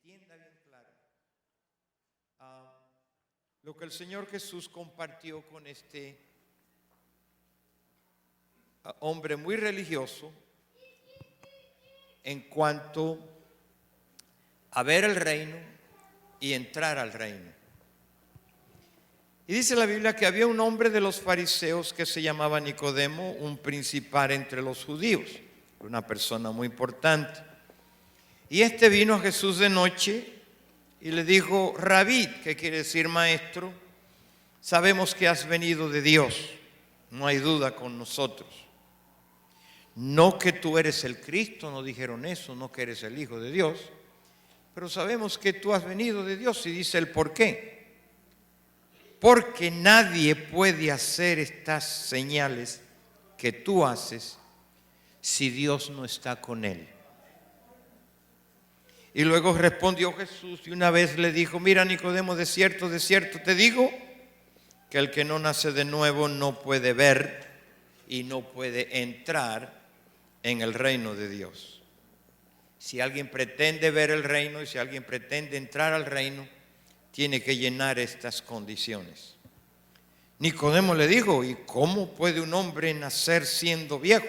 entienda bien claro lo que el Señor Jesús compartió con este hombre muy religioso en cuanto a ver el reino y entrar al reino. Y dice la Biblia que había un hombre de los fariseos que se llamaba Nicodemo, un principal entre los judíos, una persona muy importante. Y este vino a Jesús de noche y le dijo: Rabí, que quiere decir maestro, sabemos que has venido de Dios, no hay duda con nosotros. No que tú eres el Cristo, no dijeron eso, no que eres el Hijo de Dios, pero sabemos que tú has venido de Dios. Y dice el por qué. Porque nadie puede hacer estas señales que tú haces si Dios no está con él. Y luego respondió Jesús y una vez le dijo: mira, Nicodemo, de cierto te digo que el que no nace de nuevo no puede ver y no puede entrar en el reino de Dios. Si alguien pretende ver el reino y si alguien pretende entrar al reino, tiene que llenar estas condiciones. Nicodemo le dijo: ¿y cómo puede un hombre nacer siendo viejo?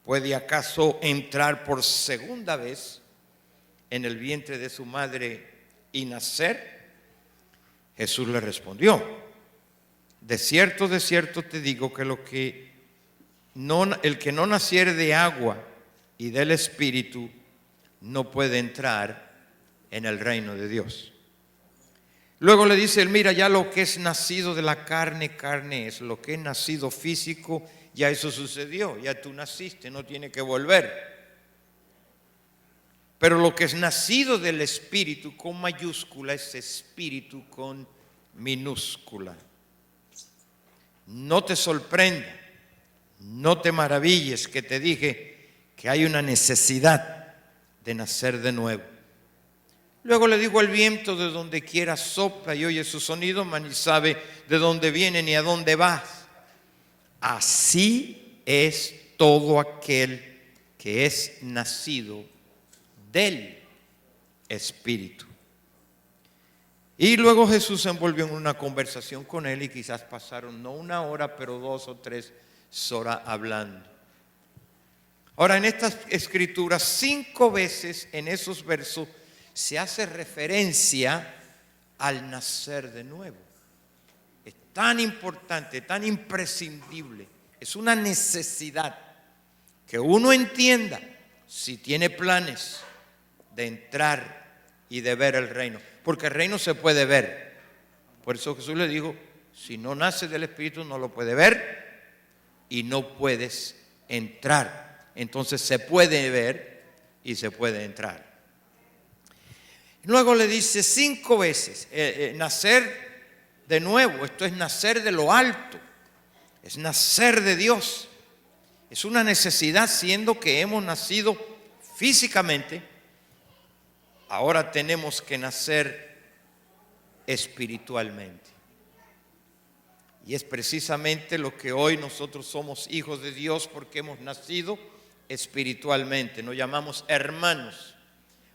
¿Puede acaso entrar por segunda vez en el vientre de su madre y nacer? Jesús le respondió: de cierto te digo que el que no naciere de agua y del Espíritu no puede entrar en el reino de Dios. Luego le dice él: mira, ya lo que es nacido de la carne, carne es. Lo que es nacido físico, ya eso sucedió, ya tú naciste, no tiene que volver. Pero lo que es nacido del Espíritu con mayúscula es espíritu con minúscula. No te sorprenda, no te maravilles que te dije que hay una necesidad de nacer de nuevo. Luego le dijo: el viento de donde quiera sopla y oye su sonido, mas ni sabe de dónde viene ni a dónde va. Así es todo aquel que es nacido del Espíritu. Y luego Jesús se envolvió en una conversación con él y quizás pasaron no una hora, pero 2 o 3 horas hablando. Ahora, en estas escrituras, 5 veces en esos versos se hace referencia al nacer de nuevo. Es tan importante, tan imprescindible, es una necesidad que uno entienda si tiene planes de entrar y de ver el reino, porque el reino se puede ver. Por eso Jesús le dijo: si no nace del Espíritu no lo puede ver y no puedes entrar. Entonces se puede ver y se puede entrar. Luego le dice 5 veces, nacer de nuevo, esto es nacer de lo alto, es nacer de Dios. Es una necesidad, siendo que hemos nacido físicamente, ahora tenemos que nacer espiritualmente. Y es precisamente lo que hoy nosotros somos hijos de Dios, porque hemos nacido espiritualmente. Nos llamamos hermanos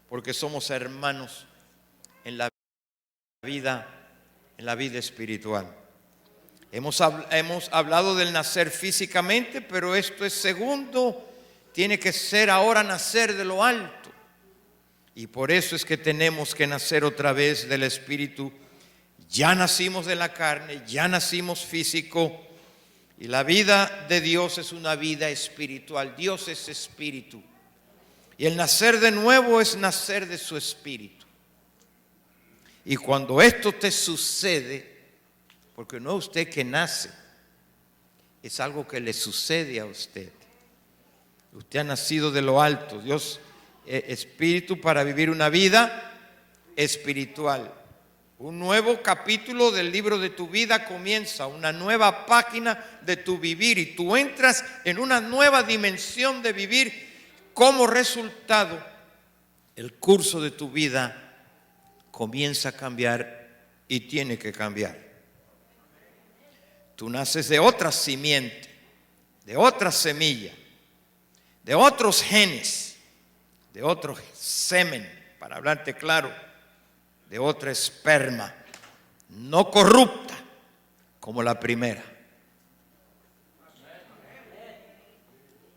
porque somos hermanos en la vida espiritual. Hemos hablado del nacer físicamente, pero esto es segundo, tiene que ser ahora nacer de lo alto. Y por eso es que tenemos que nacer otra vez del Espíritu. Ya nacimos de la carne, ya nacimos físico, y la vida de Dios es una vida espiritual. Dios es espíritu. Y el nacer de nuevo es nacer de su espíritu. Y cuando esto te sucede, porque no es usted que nace, es algo que le sucede a usted. Usted ha nacido de lo alto. Dios es espíritu para vivir una vida espiritual. Un nuevo capítulo del libro de tu vida comienza, una nueva página de tu vivir, y tú entras en una nueva dimensión de vivir. Como resultado, el curso de tu vida comienza a cambiar y tiene que cambiar. Tú naces de otra simiente, de otra semilla, de otros genes, de otro semen, para hablarte claro, de otra esperma, no corrupta como la primera.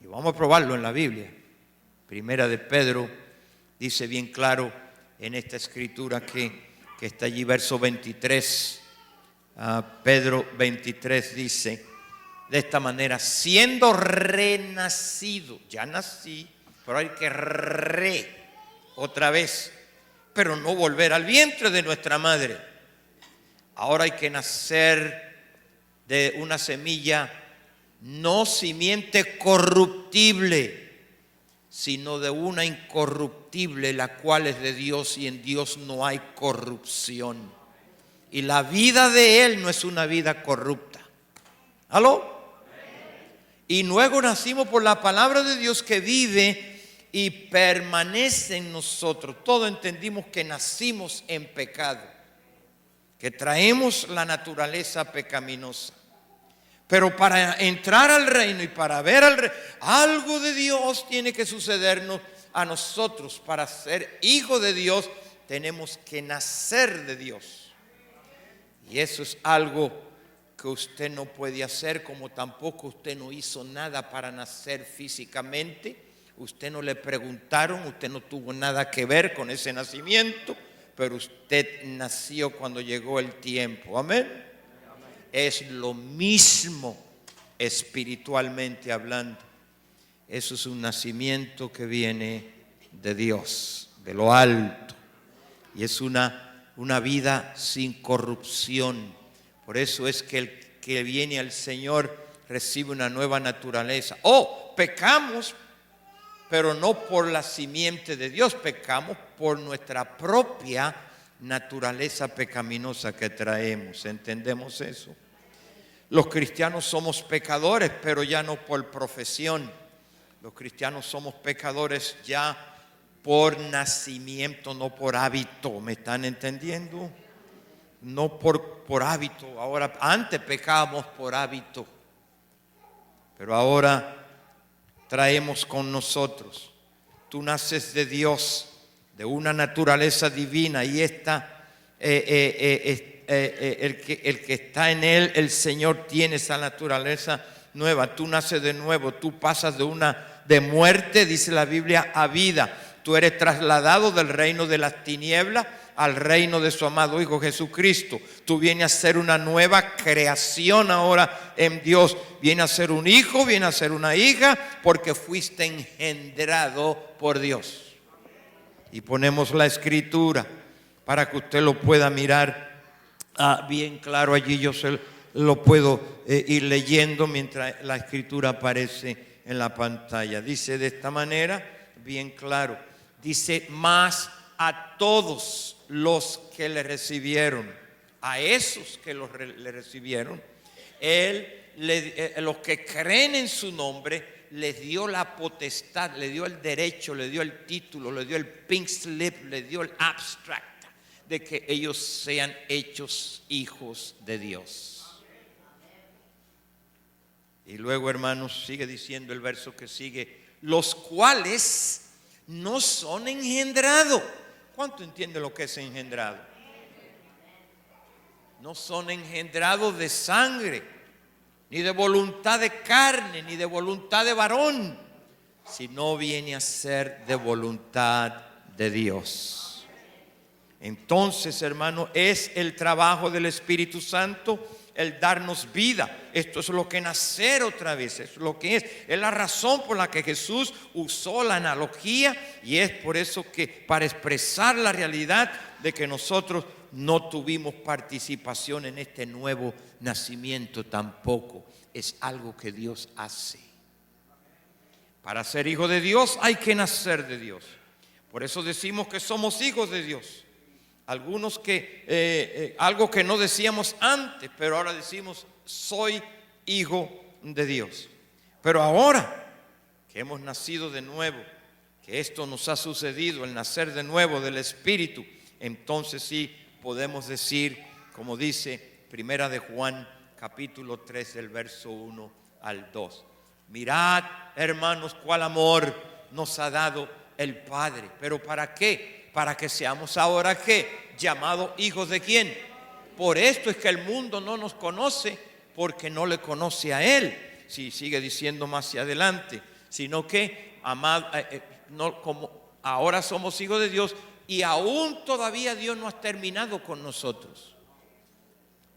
Y vamos a probarlo en la Biblia. Primera de Pedro dice bien claro en esta escritura que está allí, verso 23. Pedro 23 dice de esta manera: siendo renacido, ya nací, pero hay que otra vez, pero no volver al vientre de nuestra madre. Ahora hay que nacer de una semilla, no simiente corruptible, sino de una incorruptible, la cual es de Dios, y en Dios no hay corrupción. Y la vida de Él no es una vida corrupta. ¿Aló? Y luego nacimos por la palabra de Dios que vive y permanece en nosotros. Todos entendimos que nacimos en pecado, que traemos la naturaleza pecaminosa. Pero para entrar al reino y para ver al reino, algo de Dios tiene que sucedernos a nosotros. Para ser hijo de Dios tenemos que nacer de Dios. Y eso es algo que usted no puede hacer, como tampoco usted no hizo nada para nacer físicamente. Usted no le preguntaron, usted no tuvo nada que ver con ese nacimiento, pero usted nació cuando llegó el tiempo. Amén. Es lo mismo espiritualmente hablando. Eso es un nacimiento que viene de Dios, de lo alto. Y es una vida sin corrupción. Por eso es que el que viene al Señor recibe una nueva naturaleza. Pecamos, pero no por la simiente de Dios. Pecamos por nuestra propia naturaleza pecaminosa que traemos. ¿Entendemos eso? Los cristianos somos pecadores, pero ya no por profesión. Los cristianos somos pecadores ya por nacimiento, no por hábito. ¿Me están entendiendo? No por hábito. Ahora, antes pecábamos por hábito, pero ahora traemos con nosotros. Tú naces de Dios, de una naturaleza divina, y esta el que está en Él, el Señor, tiene esa naturaleza nueva. Tú naces de nuevo, tú pasas de muerte, dice la Biblia, a vida. Tú eres trasladado del reino de las tinieblas al reino de su amado Hijo Jesucristo. Tú vienes a ser una nueva creación ahora en Dios. Vienes a ser un hijo, vienes a ser una hija, porque fuiste engendrado por Dios. Y ponemos la escritura para que usted lo pueda mirar bien claro allí. Yo lo puedo ir leyendo mientras la escritura aparece en la pantalla. Dice de esta manera, bien claro. Dice: más a todos los que le recibieron, a esos que le recibieron, los que creen en su nombre, les dio la potestad, le dio el derecho, le dio el título, le dio el pink slip, le dio el abstract de que ellos sean hechos hijos de Dios. Y luego, hermanos, sigue diciendo el verso que sigue: los cuales no son engendrados. ¿Cuánto entiende lo que es engendrado? No son engendrados de sangre, ni de voluntad de carne, ni de voluntad de varón, sino viene a ser de voluntad de Dios. Entonces, hermano, es el trabajo del Espíritu Santo el darnos vida. Esto es lo que nacer otra vez, es lo que es la razón por la que Jesús usó la analogía, y es por eso que, para expresar la realidad de que nosotros no tuvimos participación en este nuevo nacimiento tampoco. Es algo que Dios hace. Para ser hijo de Dios hay que nacer de Dios. Por eso decimos que somos hijos de Dios. Algunos que algo que no decíamos antes, pero ahora decimos: soy hijo de Dios. Pero ahora que hemos nacido de nuevo, que esto nos ha sucedido, el nacer de nuevo del Espíritu, entonces sí podemos decir, como dice Primera de Juan, capítulo 3, del verso 1 al 2: mirad, hermanos, cuál amor nos ha dado el Padre. ¿Pero para qué? Para que seamos ahora, ¿qué? Llamados hijos ¿de quién? Por esto es que el mundo no nos conoce, porque no le conoce a Él. Si sigue diciendo más hacia adelante, sino que no, como ahora somos hijos de Dios y aún todavía Dios no ha terminado con nosotros.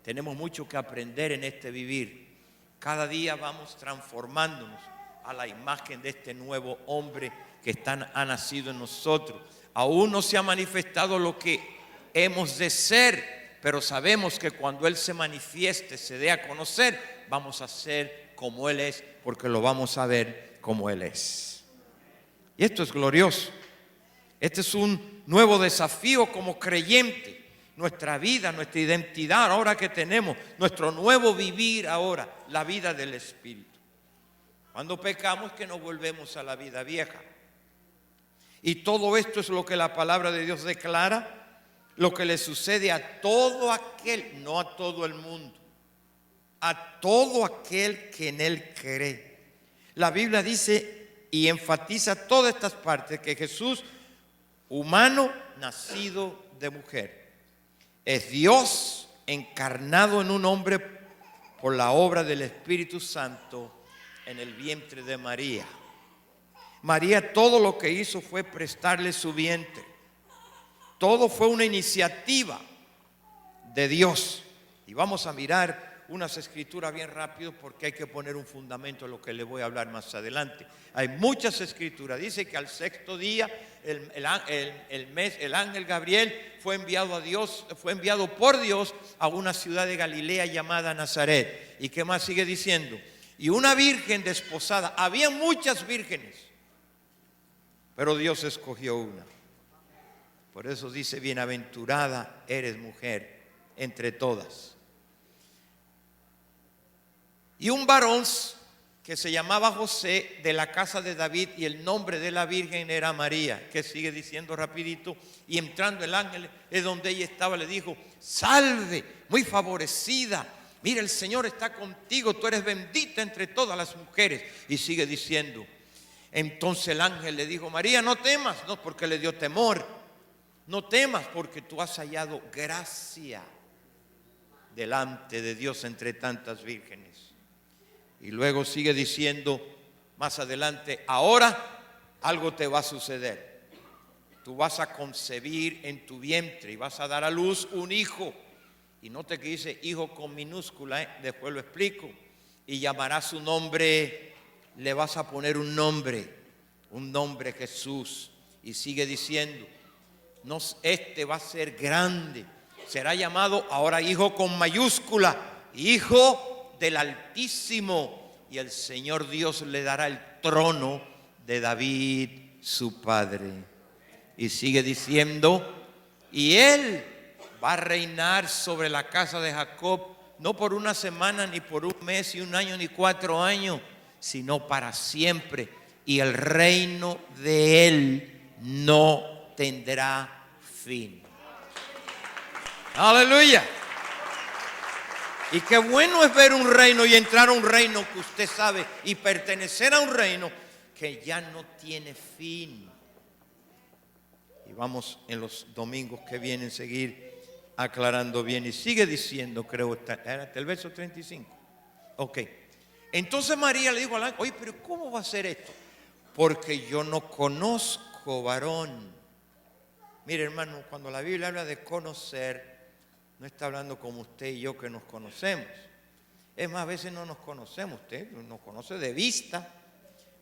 Tenemos mucho que aprender en este vivir. Cada día vamos transformándonos a la imagen de este nuevo hombre que ha nacido en nosotros. Aún no se ha manifestado lo que hemos de ser, pero sabemos que cuando Él se manifieste, se dé a conocer, vamos a ser como Él es, porque lo vamos a ver como Él es. Y esto es glorioso. Este es un nuevo desafío como creyente. Nuestra vida, nuestra identidad ahora que tenemos, nuestro nuevo vivir ahora, la vida del Espíritu. Cuando pecamos que nos volvemos a la vida vieja. Y todo esto es lo que la palabra de Dios declara, lo que le sucede a todo aquel, no a todo el mundo, a todo aquel que en Él cree. La Biblia dice y enfatiza todas estas partes, que Jesús, humano, nacido de mujer, es Dios encarnado en un hombre por la obra del Espíritu Santo en el vientre de María. María todo lo que hizo fue prestarle su vientre. Todo fue una iniciativa de Dios. Y vamos a mirar unas escrituras bien rápido porque hay que poner un fundamento a lo que le voy a hablar más adelante. Hay muchas escrituras. Dice que al sexto día el ángel Gabriel fue enviado por Dios a una ciudad de Galilea llamada Nazaret. ¿Y qué más sigue diciendo? Y una virgen desposada. Había muchas vírgenes, pero Dios escogió una. Por eso dice, bienaventurada eres mujer entre todas. Y un varón que se llamaba José, de la casa de David, y el nombre de la virgen era María, que sigue diciendo rapidito. Y entrando el ángel, es donde ella estaba, le dijo, salve, muy favorecida, mira, el Señor está contigo, tú eres bendita entre todas las mujeres. Y sigue diciendo, entonces el ángel le dijo, María, no temas, no, porque le dio temor, no temas porque tú has hallado gracia delante de Dios entre tantas vírgenes. Y luego sigue diciendo más adelante, ahora algo te va a suceder. Tú vas a concebir en tu vientre y vas a dar a luz un hijo. Y note que dice hijo con minúscula, después lo explico. Y llamará su nombre, le vas a poner un nombre Jesús. Y sigue diciendo, no, este va a ser grande, será llamado ahora hijo con mayúscula, hijo del Altísimo, y el Señor Dios le dará el trono de David su padre. Y sigue diciendo, y él va a reinar sobre la casa de Jacob, no por una semana, ni por un mes, y un año, ni 4 años, sino para siempre, y el reino de él no tendrá fin. Aleluya. Y qué bueno es ver un reino y entrar a un reino que usted sabe y pertenecer a un reino que ya no tiene fin. Y vamos en los domingos que vienen a seguir aclarando bien. Y sigue diciendo, creo, hasta el verso 35. Ok. Entonces María le dijo al ángel, oye, pero ¿cómo va a ser esto? Porque yo no conozco varón. Mire, hermano, cuando la Biblia habla de conocer, no está hablando como usted y yo que nos conocemos. Es más, a veces no nos conocemos. Usted nos conoce de vista,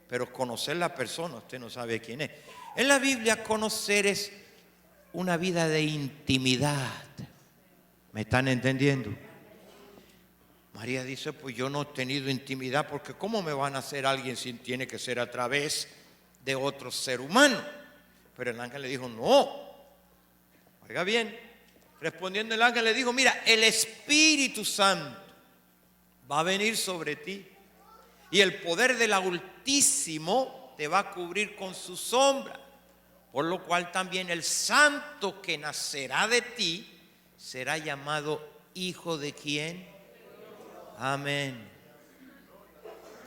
pero conocer la persona, usted no sabe quién es. En la Biblia, conocer es una vida de intimidad. ¿Me están entendiendo? María dice, pues yo no he tenido intimidad, porque ¿cómo me van a hacer alguien si tiene que ser a través de otro ser humano? Pero el ángel le dijo, no. Oiga bien. Respondiendo el ángel le dijo, mira, el Espíritu Santo va a venir sobre ti y el poder del Altísimo te va a cubrir con su sombra, por lo cual también el santo que nacerá de ti será llamado hijo de ¿quién? Amén.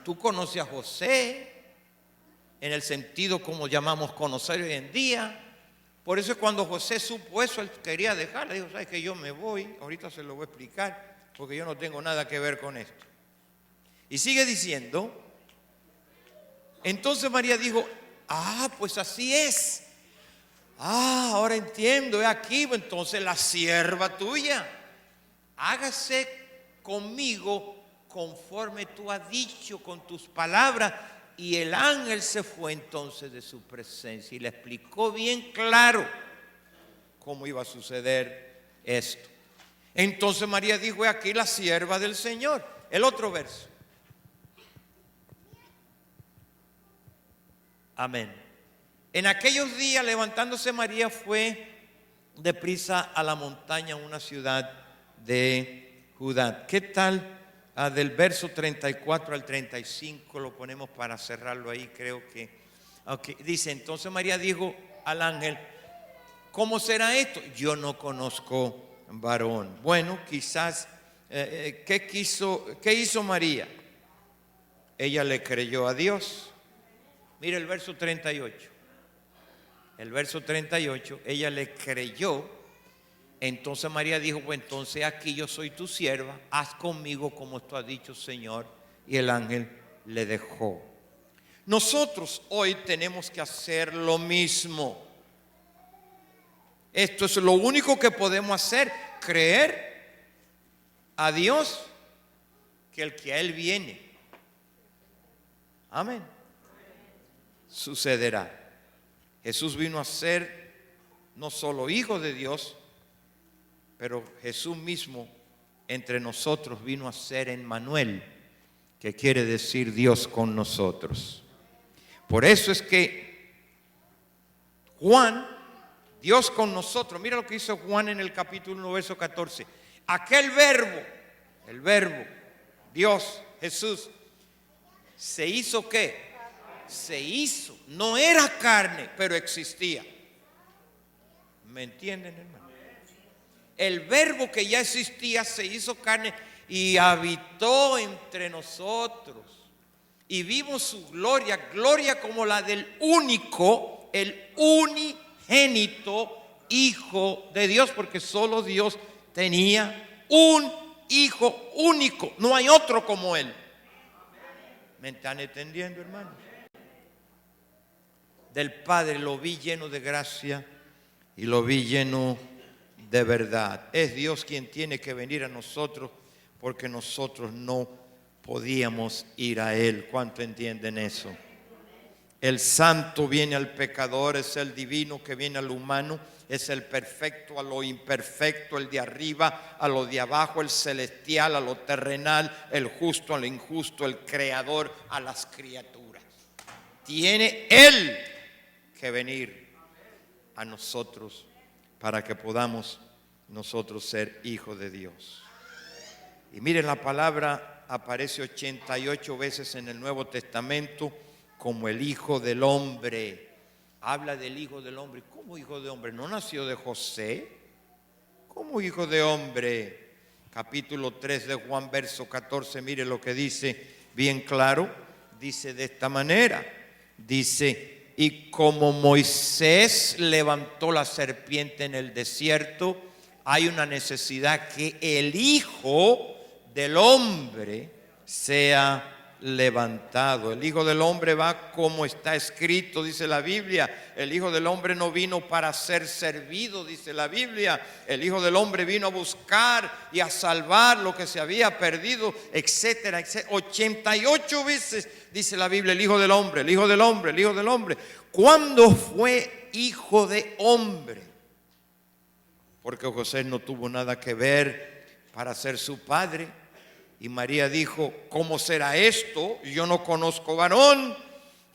Tú conoces a José en el sentido como llamamos conocer hoy en día, Por eso es cuando José supo eso, él quería dejarla. Dijo, ¿sabes que yo me voy? Ahorita se lo voy a explicar, porque yo no tengo nada que ver con esto. Y sigue diciendo, entonces María dijo, pues así es. Ahora entiendo, es aquí, entonces la sierva tuya. Hágase conmigo conforme tú has dicho con tus palabras. Y el ángel se fue entonces de su presencia y le explicó bien claro cómo iba a suceder esto. Entonces María dijo, he aquí la sierva del Señor. El otro verso. Amén. En aquellos días, levantándose María, fue deprisa a la montaña, una ciudad de Judá. ¿Qué tal? Del verso 34 al 35 lo ponemos para cerrarlo ahí, creo que. Okay. Dice, entonces María dijo al ángel, ¿cómo será esto? Yo no conozco varón. Bueno, quizás, ¿qué hizo María? Ella le creyó a Dios. Mire el verso 38. El verso 38, ella le creyó. Entonces María dijo, pues entonces aquí yo soy tu sierva, haz conmigo como tú has dicho, Señor. Y el ángel le dejó. Nosotros hoy tenemos que hacer lo mismo. Esto es lo único que podemos hacer, creer a Dios que el que a Él viene. Amén. Sucederá. Jesús vino a ser no solo hijo de Dios, pero Jesús mismo entre nosotros vino a ser Emmanuel, que quiere decir Dios con nosotros. Por eso es que Juan, Dios con nosotros, mira lo que hizo Juan en el capítulo 1, verso 14. Aquel verbo, el verbo, Dios, Jesús, ¿se hizo qué? Se hizo, no era carne, pero existía. ¿Me entienden, hermano? El verbo que ya existía se hizo carne y habitó entre nosotros. Y vimos su gloria, gloria como la del único, el unigénito Hijo de Dios, porque solo Dios tenía un Hijo único, no hay otro como Él. ¿Me están entendiendo, hermanos? Del Padre lo vi lleno de gracia y lo vi lleno de verdad. Es Dios quien tiene que venir a nosotros porque nosotros no podíamos ir a Él. ¿Cuánto entienden eso? El santo viene al pecador, es el divino que viene al humano, es el perfecto a lo imperfecto, el de arriba a lo de abajo, el celestial a lo terrenal, el justo a lo injusto, el creador a las criaturas. Tiene Él que venir a nosotros para que podamos nosotros ser hijos de Dios. Y miren, la palabra aparece 88 veces en el Nuevo Testamento como el Hijo del Hombre. Habla del Hijo del Hombre. ¿Cómo Hijo de Hombre? ¿No nació de José? ¿Cómo Hijo de Hombre? Capítulo 3 de Juan, verso 14, mire lo que dice bien claro. Dice de esta manera, dice, y como Moisés levantó la serpiente en el desierto, hay una necesidad que el Hijo del Hombre sea levantado. El Hijo del Hombre va como está escrito, dice la Biblia. El Hijo del Hombre no vino para ser servido, dice la Biblia. El Hijo del Hombre vino a buscar y a salvar lo que se había perdido, etcétera, etcétera. 88 veces dice la Biblia, el Hijo del Hombre, el Hijo del Hombre, el Hijo del Hombre. ¿Cuándo fue hijo de hombre? Porque José no tuvo nada que ver para ser su padre. Y María dijo, ¿cómo será esto? Yo no conozco varón.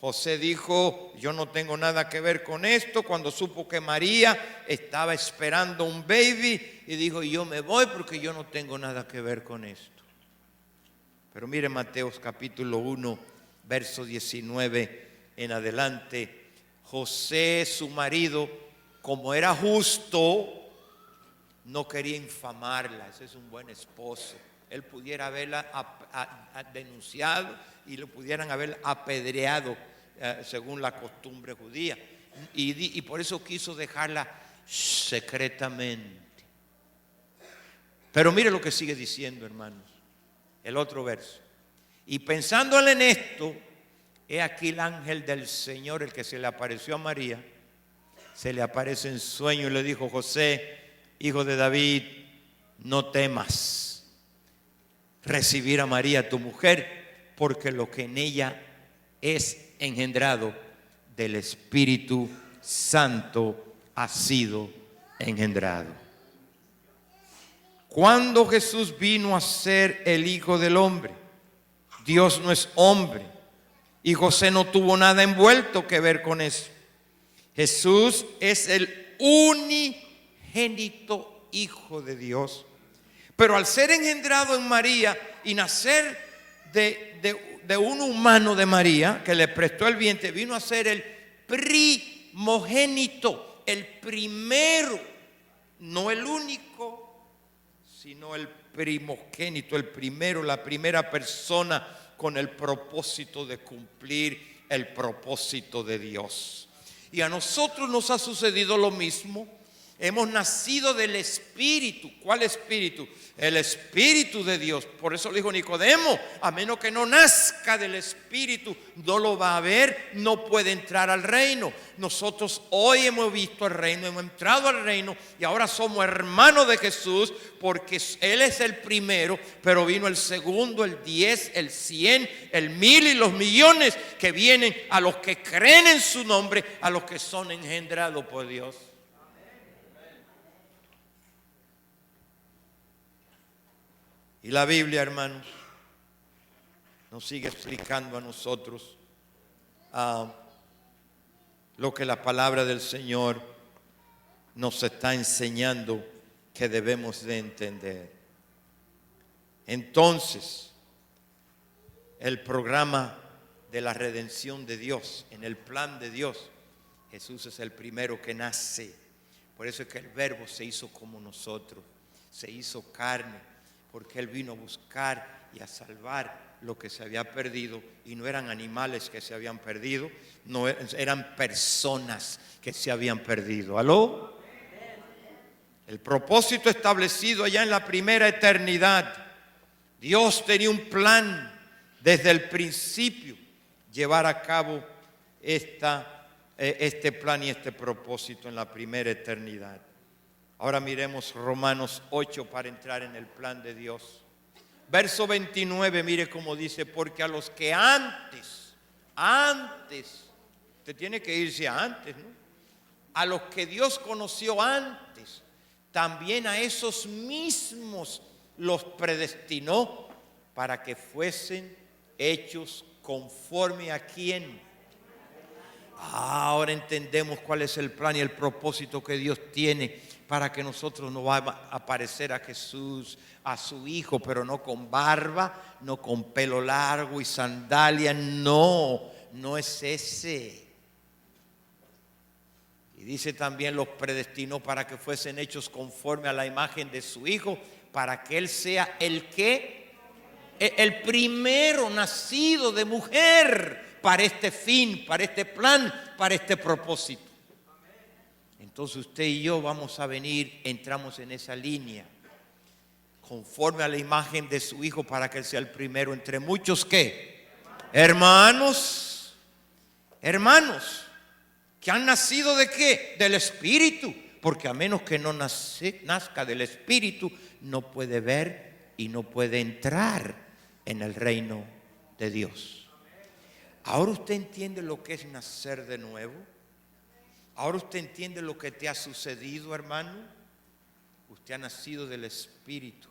José dijo, yo no tengo nada que ver con esto. Cuando supo que María estaba esperando un baby, y dijo, yo me voy porque yo no tengo nada que ver con esto. Pero mire Mateo capítulo 1, verso 19 en adelante. José, su marido, como era justo, no quería infamarla. Ese es un buen esposo. Él pudiera haberla denunciado y lo pudieran haber apedreado según la costumbre judía. y por eso quiso dejarla secretamente. Pero mire lo que sigue diciendo, hermanos, el otro verso. Y pensándole en esto, he aquí el ángel del Señor, el que se le apareció a María, se le aparece en sueño y le dijo: José, hijo de David, no temas recibir a María tu mujer, porque lo que en ella es engendrado del Espíritu Santo ha sido engendrado. Cuando Jesús vino a ser el Hijo del Hombre, Dios no es hombre, y José no tuvo nada envuelto que ver con eso. Jesús es el unigénito Hijo de Dios, pero al ser engendrado en María y nacer de un humano de María que le prestó el vientre, vino a ser el primogénito, el primero, no el único, sino el primogénito, el primero, la primera persona, con el propósito de cumplir el propósito de Dios. Y a nosotros nos ha sucedido lo mismo. Hemos nacido del Espíritu. ¿Cuál Espíritu? El Espíritu de Dios. Por eso le dijo Nicodemo: a menos que no nazca del Espíritu, no lo va a ver, no puede entrar al reino. Nosotros hoy hemos visto el reino, hemos entrado al reino y ahora somos hermanos de Jesús, porque Él es el primero, pero vino el segundo, el 10, el 100, el 1000 y los millones que vienen a los que creen en su nombre, a los que son engendrados por Dios. Y la Biblia, hermanos, nos sigue explicando a nosotros lo que la palabra del Señor nos está enseñando que debemos de entender. Entonces, el programa de la redención de Dios, en el plan de Dios, Jesús es el primero que nace. Por eso es que el Verbo se hizo como nosotros, se hizo carne, porque Él vino a buscar y a salvar lo que se había perdido. Y no eran animales que se habían perdido, no eran personas que se habían perdido. ¿Aló? El propósito establecido allá en la primera eternidad. Dios tenía un plan desde el principio, llevar a cabo este plan y este propósito en la primera eternidad. Ahora miremos Romanos 8 para entrar en el plan de Dios. Verso 29, mire cómo dice: porque a los que antes, usted tiene que irse a antes, ¿no? A los que Dios conoció antes, también a esos mismos los predestinó para que fuesen hechos conforme a quién. Ahora entendemos cuál es el plan y el propósito que Dios tiene para que nosotros nos vamos a parecer a Jesús, a su Hijo, pero no con barba, no con pelo largo y sandalia. No es ese. Y dice también: los predestinó para que fuesen hechos conforme a la imagen de su Hijo, para que Él sea el primero nacido de mujer, para este fin, para este plan, para este propósito. Entonces usted y yo vamos a venir, entramos en esa línea, conforme a la imagen de su Hijo, para que Él sea el primero entre muchos ¿qué? Hermanos, que han nacido ¿de qué? Del Espíritu, porque a menos que no nazca del Espíritu, no puede ver y no puede entrar en el reino de Dios. Ahora usted entiende lo que es nacer de nuevo. Ahora usted entiende lo que te ha sucedido, hermano. Usted ha nacido del Espíritu.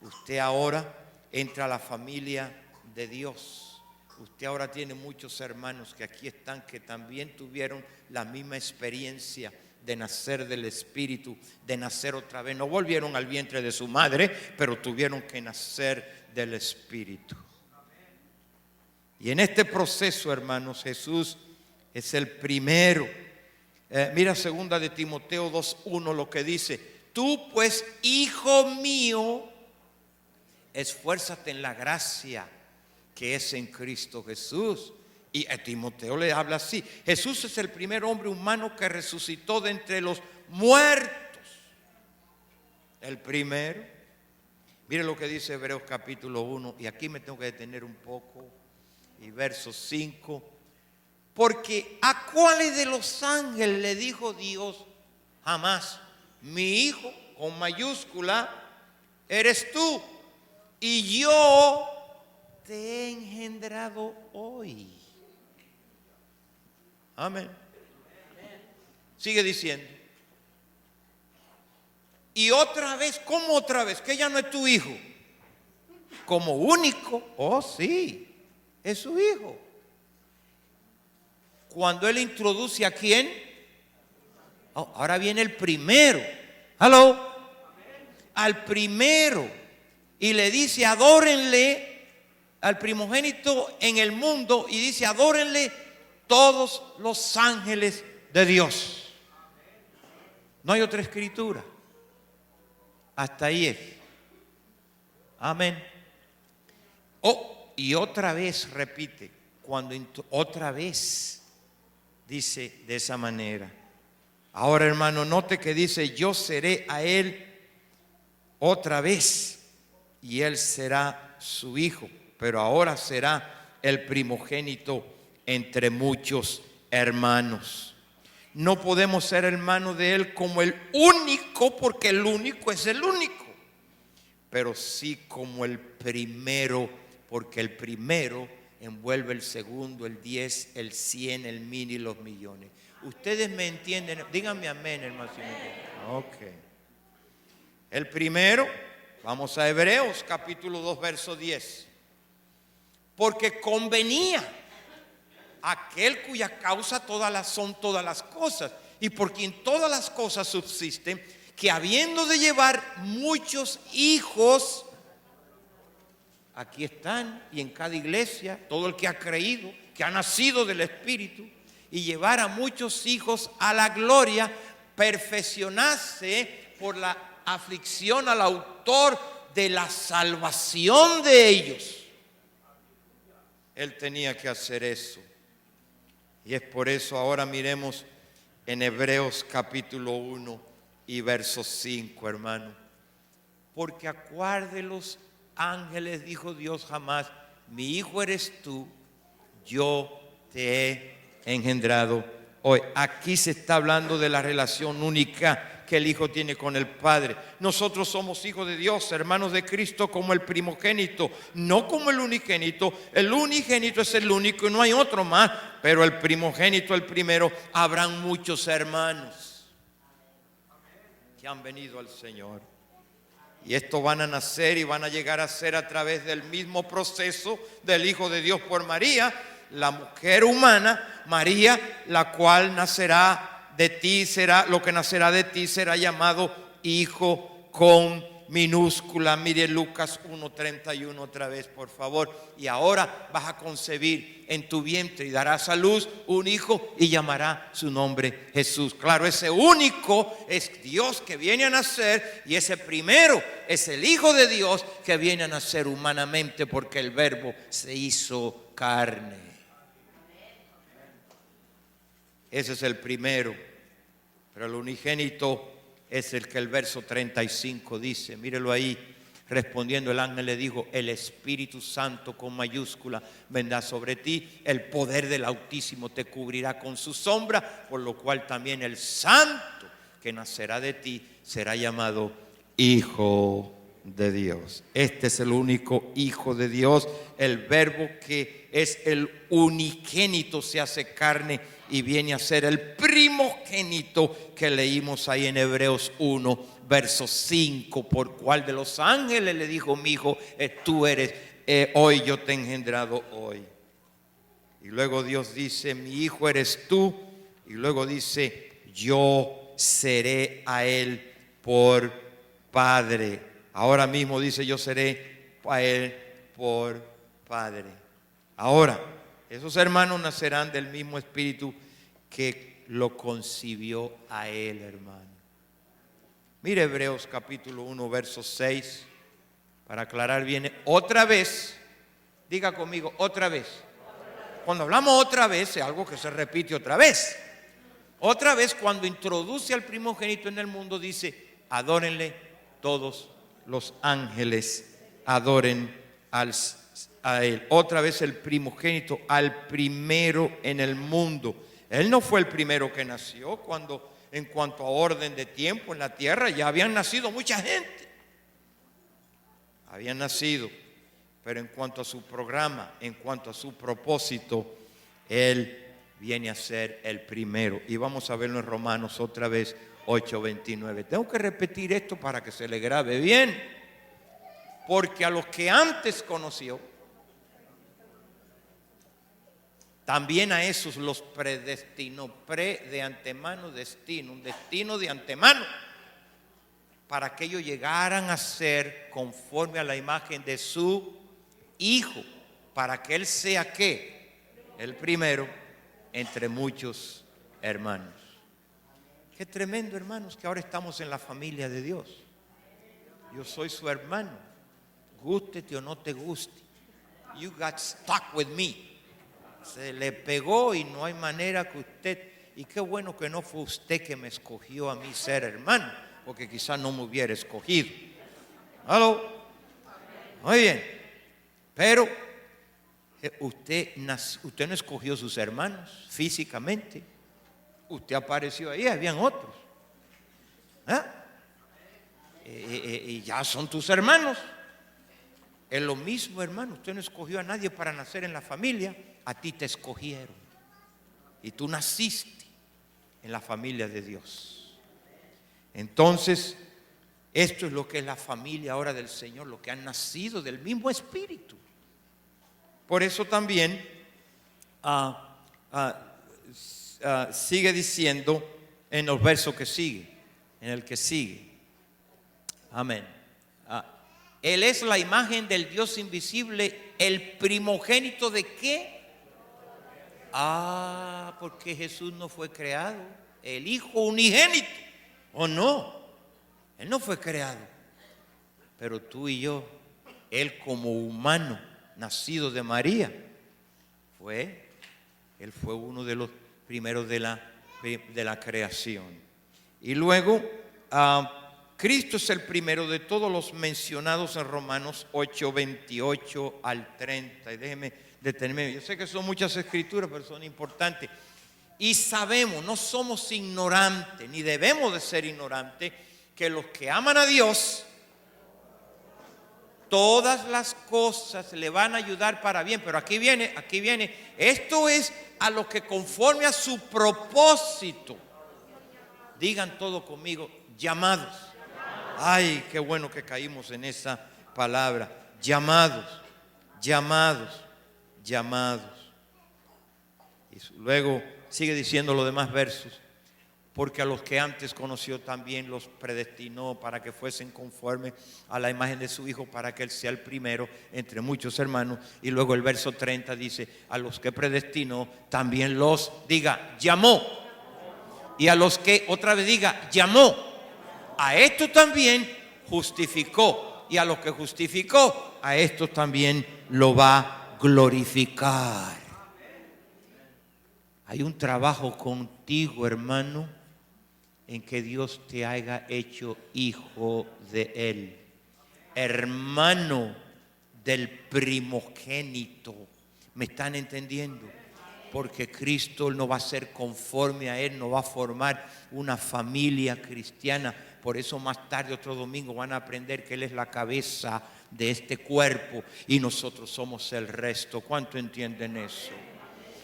Usted ahora entra a la familia de Dios. Usted ahora tiene muchos hermanos que aquí están, que también tuvieron la misma experiencia de nacer del Espíritu, de nacer otra vez. No volvieron al vientre de su madre, pero tuvieron que nacer del Espíritu. Y en este proceso, hermanos, Jesús es el primero. Mira 2 de Timoteo 2:1 lo que dice: tú pues, hijo mío, esfuérzate en la gracia que es en Cristo Jesús. Y a Timoteo le habla así: Jesús es el primer hombre humano que resucitó de entre los muertos. El primero. Mire lo que dice Hebreos capítulo 1, y aquí me tengo que detener un poco, y verso 5. Porque ¿a cuáles de los ángeles le dijo Dios jamás: mi hijo, con mayúscula, eres tú, y yo te he engendrado hoy? Amén. Sigue diciendo. Y otra vez, ¿cómo otra vez? Que ya no es tu hijo. Como único. Oh, sí, es su hijo. Cuando él introduce a quién. Oh, ahora viene el primero. ¿Aló? Al primero. Y le dice: adórenle al primogénito en el mundo. Y dice: adórenle todos los ángeles de Dios. No hay otra escritura. Hasta ahí es. Amén. Oh, y otra vez repite. Otra vez dice de esa manera. Ahora, hermano, note que dice: yo seré a él otra vez, y él será su hijo. Pero ahora será el primogénito entre muchos hermanos. No podemos ser hermanos de él como el único, porque el único es el único. Pero sí como el primero, porque el primero envuelve el segundo, el 10, el 100, el 1000 y los millones. ¿Ustedes me entienden? Díganme amén, hermano. Ok. El primero, vamos a Hebreos capítulo 2, verso 10. Porque convenía aquel cuya causa son todas las cosas, y por quien todas las cosas subsisten, que habiendo de llevar muchos hijos, aquí están, y en cada iglesia, todo el que ha creído, que ha nacido del Espíritu, y llevar a muchos hijos a la gloria, perfeccionarse por la aflicción al autor de la salvación de ellos. Él tenía que hacer eso. Y es por eso ahora miremos en Hebreos capítulo 1 y verso 5, hermano. Porque ¿a cuál de los ángeles dijo Dios jamás: mi hijo eres tú, yo te he engendrado hoy? Aquí se está hablando de la relación única que el Hijo tiene con el Padre. Nosotros somos hijos de Dios, hermanos de Cristo, como el primogénito, no como el unigénito. El unigénito es el único y no hay otro más, pero el primogénito, el primero. Habrán muchos hermanos que han venido al Señor, y estos van a nacer y van a llegar a ser a través del mismo proceso del Hijo de Dios por María, la mujer humana, María, la cual nacerá de ti, será lo que nacerá de ti, será llamado hijo con minúscula. Mire Lucas 1:31 otra vez, por favor. Y ahora vas a concebir en tu vientre y darás a luz un hijo y llamará su nombre Jesús. Claro, ese único es Dios que viene a nacer, y ese primero es el Hijo de Dios que viene a nacer humanamente, porque el Verbo se hizo carne. Ese es el primero. Pero el unigénito es el que el verso 35 dice. Mírelo ahí. Respondiendo el ángel le dijo: el Espíritu Santo, con mayúscula, vendrá sobre ti, el poder del Altísimo te cubrirá con su sombra, por lo cual también el Santo que nacerá de ti será llamado Hijo de Dios. Este es el único Hijo de Dios, el Verbo que es el unigénito, se hace carne y viene a ser el primogénito que leímos ahí en Hebreos 1, verso 5. Por cuál de los ángeles le dijo: mi hijo, tú eres, hoy yo te he engendrado hoy. Y luego Dios dice: mi hijo eres tú. Y luego dice: yo seré a él por padre. Ahora mismo dice: yo seré a él por padre. Ahora, esos hermanos nacerán del mismo espíritu que lo concibió a él, hermano. Mire Hebreos capítulo 1, verso 6. Para aclarar bien, otra vez, diga conmigo, otra vez. Cuando hablamos otra vez, es algo que se repite otra vez. Otra vez, cuando introduce al primogénito en el mundo, dice: adórenle todos los ángeles, adoren a él. Otra vez el primogénito, al primero en el mundo. Él no fue el primero que nació. Cuando, en cuanto a orden de tiempo en la tierra, ya habían nacido mucha gente. Habían nacido. Pero en cuanto a su programa, en cuanto a su propósito, Él viene a ser el primero. Y vamos a verlo en Romanos otra vez, 8:29. Tengo que repetir esto para que se le grabe bien. Porque a los que antes conoció, también a esos los predestinó. De antemano, destino. Un destino de antemano. Para que ellos llegaran a ser conforme a la imagen de su Hijo, para que Él sea ¿qué? El primero entre muchos hermanos. Qué tremendo, hermanos, que ahora estamos en la familia de Dios. Yo soy su hermano, gústete o no te guste. You got stuck with me. Se le pegó y no hay manera que usted, y qué bueno que no fue usted que me escogió a mí ser hermano, porque quizás no me hubiera escogido. ¿Aló? Muy bien. Pero usted no escogió sus hermanos físicamente. Usted apareció ahí, habían otros. Y ya son tus hermanos. Es lo mismo, hermano. Usted no escogió a nadie para nacer en la familia. A ti te escogieron. Y tú naciste en la familia de Dios. Entonces, esto es lo que es la familia ahora del Señor, lo que han nacido del mismo Espíritu. Por eso también sigue diciendo en los versos que sigue, en el que sigue. Amén. Él es la imagen del Dios invisible, el primogénito ¿de qué? Porque Jesús no fue creado, el Hijo unigénito. ¿O no? Él no fue creado. Pero tú y yo, Él como humano, nacido de María, Él fue uno de los primeros de la creación. Y luego, Cristo es el primero de todos los mencionados en Romanos 8:28 al 30. Y déjeme detenerme. Yo sé que son muchas escrituras, pero son importantes. Y sabemos, no somos ignorantes, ni debemos de ser ignorantes, que los que aman a Dios, todas las cosas le van a ayudar para bien. Pero aquí viene, esto es a los que conforme a su propósito, digan todo conmigo, llamados. Ay, qué bueno que caímos en esa palabra, llamados. Y luego sigue diciendo los demás versos. Porque a los que antes conoció también los predestinó para que fuesen conforme a la imagen de su Hijo, para que Él sea el primero entre muchos hermanos. Y luego el verso 30 dice: a los que predestinó también los, diga, llamó. Y a los que, otra vez diga, llamó. A estos también justificó. Y a los que justificó, a estos también lo va a glorificar. Hay un trabajo contigo, hermano, en que Dios te haya hecho hijo de Él, hermano del primogénito. ¿Me están entendiendo? Porque Cristo no va a ser conforme a Él, no va a formar una familia cristiana. Por eso más tarde, otro domingo, van a aprender que Él es la cabeza de este cuerpo y nosotros somos el resto. ¿Cuánto entienden eso?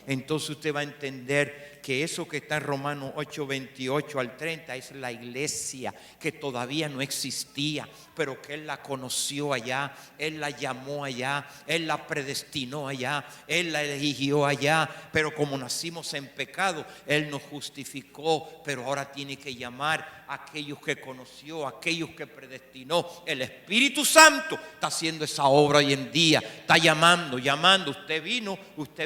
Entonces usted va a entender que eso que está en Romanos 8:28 al 30 es la iglesia que todavía no existía, pero que Él la conoció allá, Él la llamó allá, Él la predestinó allá, Él la eligió allá. Pero como nacimos en pecado, Él nos justificó, pero ahora tiene que llamar a aquellos que conoció, a aquellos que predestinó. El Espíritu Santo está haciendo esa obra hoy en día, está llamando. Usted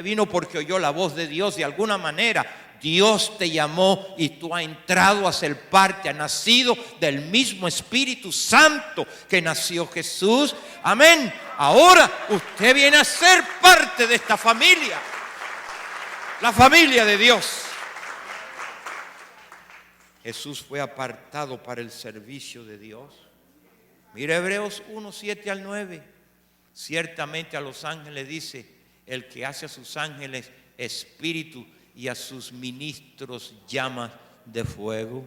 vino porque oyó la voz de Dios. De alguna manera Dios te llamó y tú has entrado a ser parte, has nacido del mismo Espíritu Santo que nació Jesús. Amén. Ahora usted viene a ser parte de esta familia. La familia de Dios. Jesús fue apartado para el servicio de Dios. Mira Hebreos 1, 7 al 9. Ciertamente a los ángeles dice, el que hace a sus ángeles espíritu y a sus ministros llamas de fuego.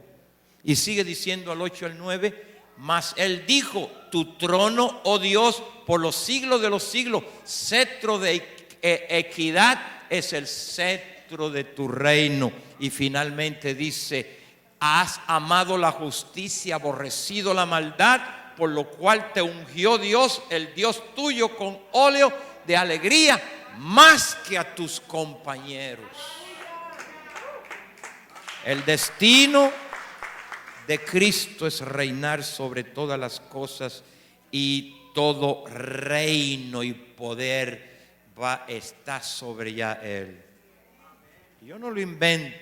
Y sigue diciendo al 8 al 9, mas él dijo, tu trono, oh Dios, por los siglos de los siglos, cetro de equidad es el cetro de tu reino. Y finalmente dice, has amado la justicia, aborrecido la maldad, por lo cual te ungió Dios, el Dios tuyo, con óleo de alegría, más que a tus compañeros. El destino de Cristo es reinar sobre todas las cosas, y todo reino y poder está sobre ya Él. Yo no lo invento.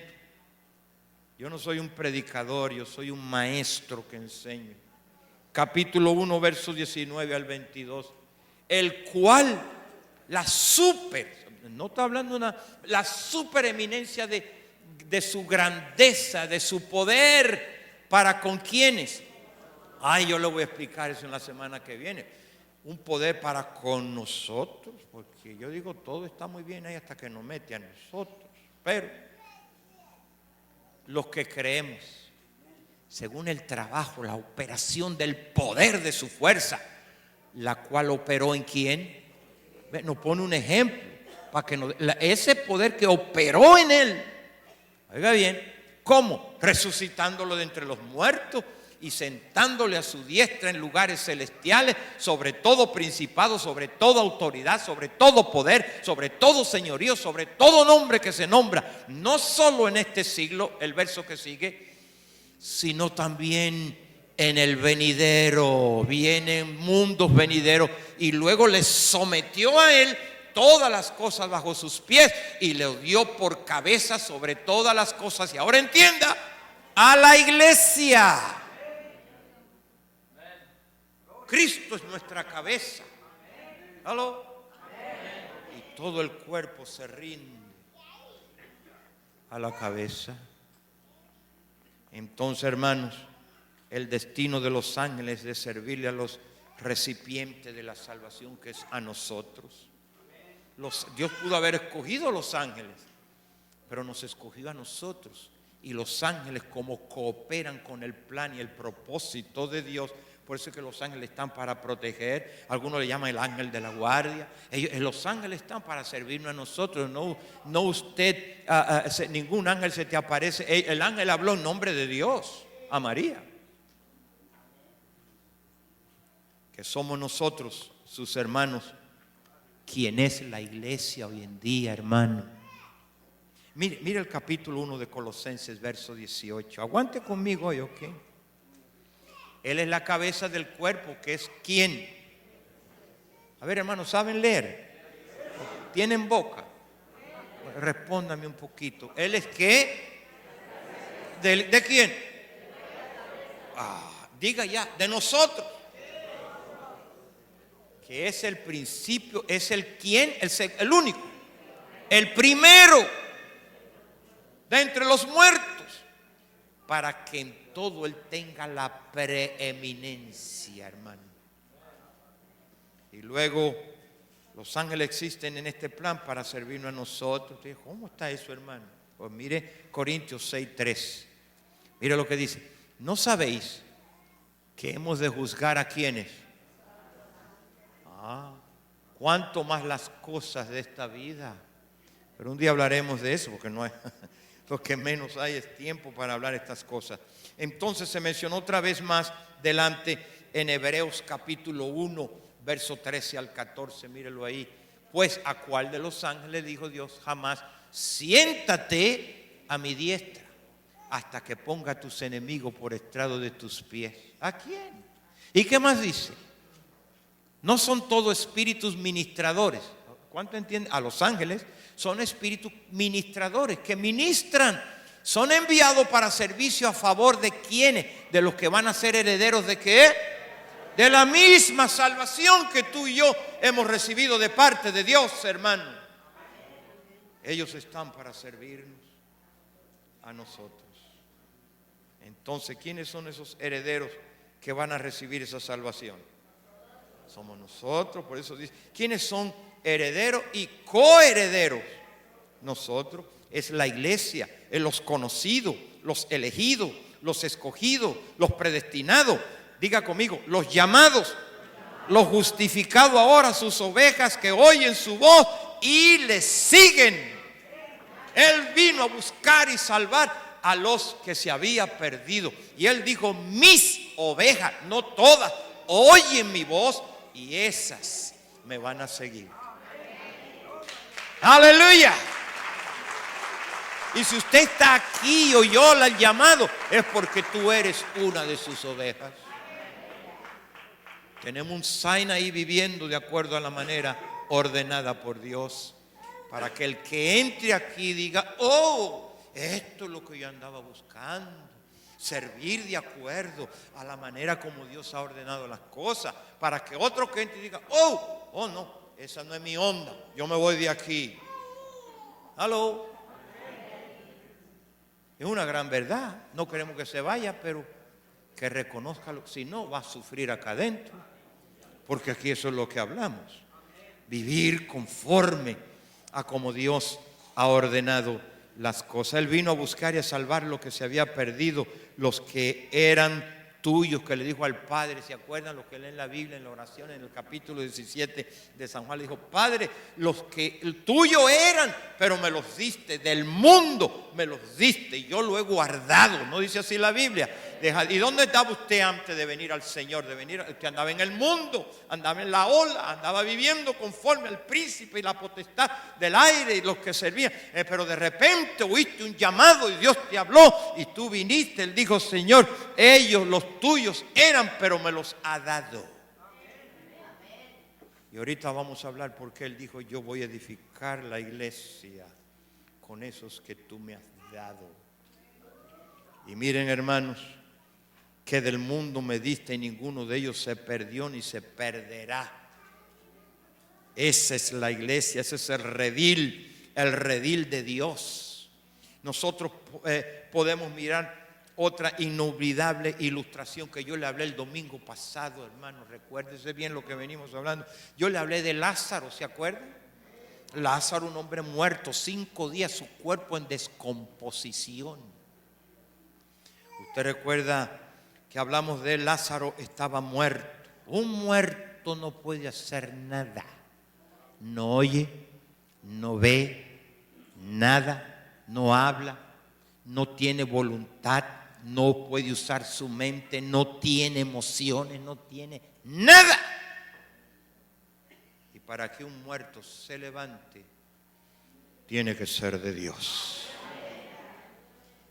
Yo no soy un predicador, yo soy un maestro que enseño. Capítulo 1, versos 19 al 22. El cual no está hablando la supereminencia de su grandeza, de su poder, para con quienes. Yo le voy a explicar eso en la semana que viene. Un poder para con nosotros, porque yo digo todo está muy bien ahí hasta que nos mete a nosotros. Pero los que creemos, según el trabajo, la operación del poder de su fuerza, la cual operó en quién. Nos pone un ejemplo para que ese poder que operó en él, oiga bien, ¿cómo? Resucitándolo de entre los muertos y sentándole a su diestra en lugares celestiales, sobre todo principado, sobre toda autoridad, sobre todo poder, sobre todo señorío, sobre todo nombre que se nombra, no solo en este siglo, el verso que sigue, sino también en el venidero. Vienen mundos venideros, y luego le sometió a él todas las cosas bajo sus pies y le dio por cabeza sobre todas las cosas. Y ahora entienda, a la iglesia. Cristo es nuestra cabeza. ¿Aló? Y todo el cuerpo se rinde a la cabeza. Entonces, hermanos, el destino de los ángeles es de servirle a los recipientes de la salvación, que es a nosotros. Dios pudo haber escogido a los ángeles, pero nos escogió a nosotros. Y los ángeles, como cooperan con el plan y el propósito de Dios, por eso es que los ángeles están para proteger. Algunos le llaman el ángel de la guardia. Los ángeles están para servirnos a nosotros. No usted, ningún ángel se te aparece. El ángel habló en nombre de Dios a María. Que somos nosotros, sus hermanos. ¿Quién es la iglesia hoy en día, hermano? Mire el capítulo 1 de Colosenses, verso 18. Aguante conmigo hoy, ¿ok? Él es la cabeza del cuerpo, que es ¿quién? A ver, hermanos, ¿saben leer? ¿Tienen boca? Respóndame un poquito. ¿Él es qué? ¿De quién? Diga ya, de nosotros. Que es el principio, es el quién, el único, el primero de entre los muertos, para que en todo Él tenga la preeminencia, hermano. Y luego los ángeles existen en este plan para servirnos a nosotros. ¿Cómo está eso, hermano? Pues mire Corintios 6:3. Mire lo que dice. ¿No sabéis que hemos de juzgar a quiénes? ¿Cuánto más las cosas de esta vida? Pero un día hablaremos de eso, porque no hay, lo que menos hay es tiempo para hablar estas cosas. Entonces se mencionó otra vez más delante en Hebreos capítulo 1, verso 13 al 14. Mírelo ahí. Pues a cuál de los ángeles dijo Dios jamás: siéntate a mi diestra hasta que ponga a tus enemigos por estrado de tus pies. ¿A quién? ¿Y qué más dice? No son todos espíritus ministradores. ¿Cuánto entienden? A los ángeles son espíritus ministradores que ministran. Son enviados para servicio a favor de quienes, de los que van a ser herederos de qué? De la misma salvación que tú y yo hemos recibido de parte de Dios, hermano. Ellos están para servirnos a nosotros. Entonces, ¿quiénes son esos herederos que van a recibir esa salvación? Somos nosotros. Por eso dice, ¿quiénes son herederos y coherederos? Nosotros. Es la iglesia, es los conocidos, los elegidos, los escogidos, los predestinados. Diga conmigo, los llamados, los justificados ahora, sus ovejas que oyen su voz y le siguen. Él vino a buscar y salvar a los que se había perdido. Y él dijo, mis ovejas, no todas, oyen mi voz y esas me van a seguir. Aleluya. Y si usted está aquí y oyó el llamado, es porque tú eres una de sus ovejas. Tenemos un sign ahí viviendo de acuerdo a la manera ordenada por Dios, para que el que entre aquí diga, oh, esto es lo que yo andaba buscando, servir de acuerdo a la manera como Dios ha ordenado las cosas, para que otro que entre diga, oh no, esa no es mi onda, yo me voy de aquí. Aló. Es una gran verdad, no queremos que se vaya, pero que reconozca, si no va a sufrir acá adentro, porque aquí eso es lo que hablamos, vivir conforme a como Dios ha ordenado las cosas. Él vino a buscar y a salvar lo que se había perdido, los que eran tuyos, que le dijo al Padre, ¿se acuerdan lo que lee en la Biblia, en la oración, en el capítulo 17 de San Juan? Le dijo, Padre, los que tuyos eran, pero me los diste, del mundo me los diste, y yo lo he guardado. ¿No dice así la Biblia? ¿Y dónde estaba usted antes de venir al Señor? Usted andaba en el mundo, andaba en la ola, andaba viviendo conforme al príncipe y la potestad del aire y los que servían. Pero de repente oíste un llamado y Dios te habló y tú viniste. Él dijo, Señor, ellos, los tuyos eran, pero me los ha dado. Y ahorita vamos a hablar porque Él dijo, yo voy a edificar la iglesia con esos que tú me has dado. Y miren, hermanos, que del mundo me diste y ninguno de ellos se perdió ni se perderá. Esa es la iglesia, ese es el redil de Dios. Nosotros podemos mirar otra inolvidable ilustración que yo le hablé el domingo pasado, hermano. Recuérdese bien lo que venimos hablando. Yo le hablé de Lázaro, ¿se acuerdan? Lázaro, un hombre muerto, 5 días, su cuerpo en descomposición. Usted recuerda que hablamos de él. Lázaro estaba muerto. Un muerto no puede hacer nada. No oye, no ve nada, no habla, no tiene voluntad, no puede usar su mente, no tiene emociones, no tiene nada. Y para que un muerto se levante, tiene que ser de Dios.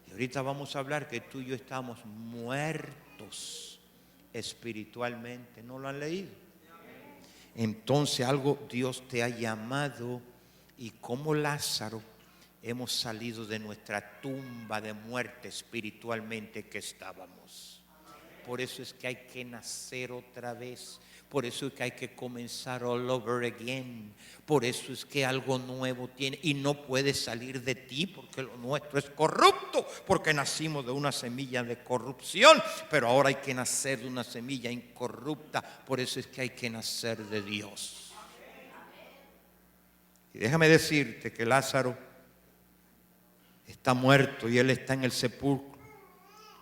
Y ahorita vamos a hablar que tú y yo estamos muertos espiritualmente. ¿No lo han leído? Entonces algo Dios te ha llamado, y como Lázaro hemos salido de nuestra tumba de muerte espiritualmente que estábamos. Por eso es que hay que nacer otra vez. Por eso es que hay que comenzar all over again. Por eso es que algo nuevo tiene y no puede salir de ti, porque lo nuestro es corrupto, porque nacimos de una semilla de corrupción, pero ahora hay que nacer de una semilla incorrupta. Por eso es que hay que nacer de Dios. Y déjame decirte que Lázaro está muerto y él está en el sepulcro.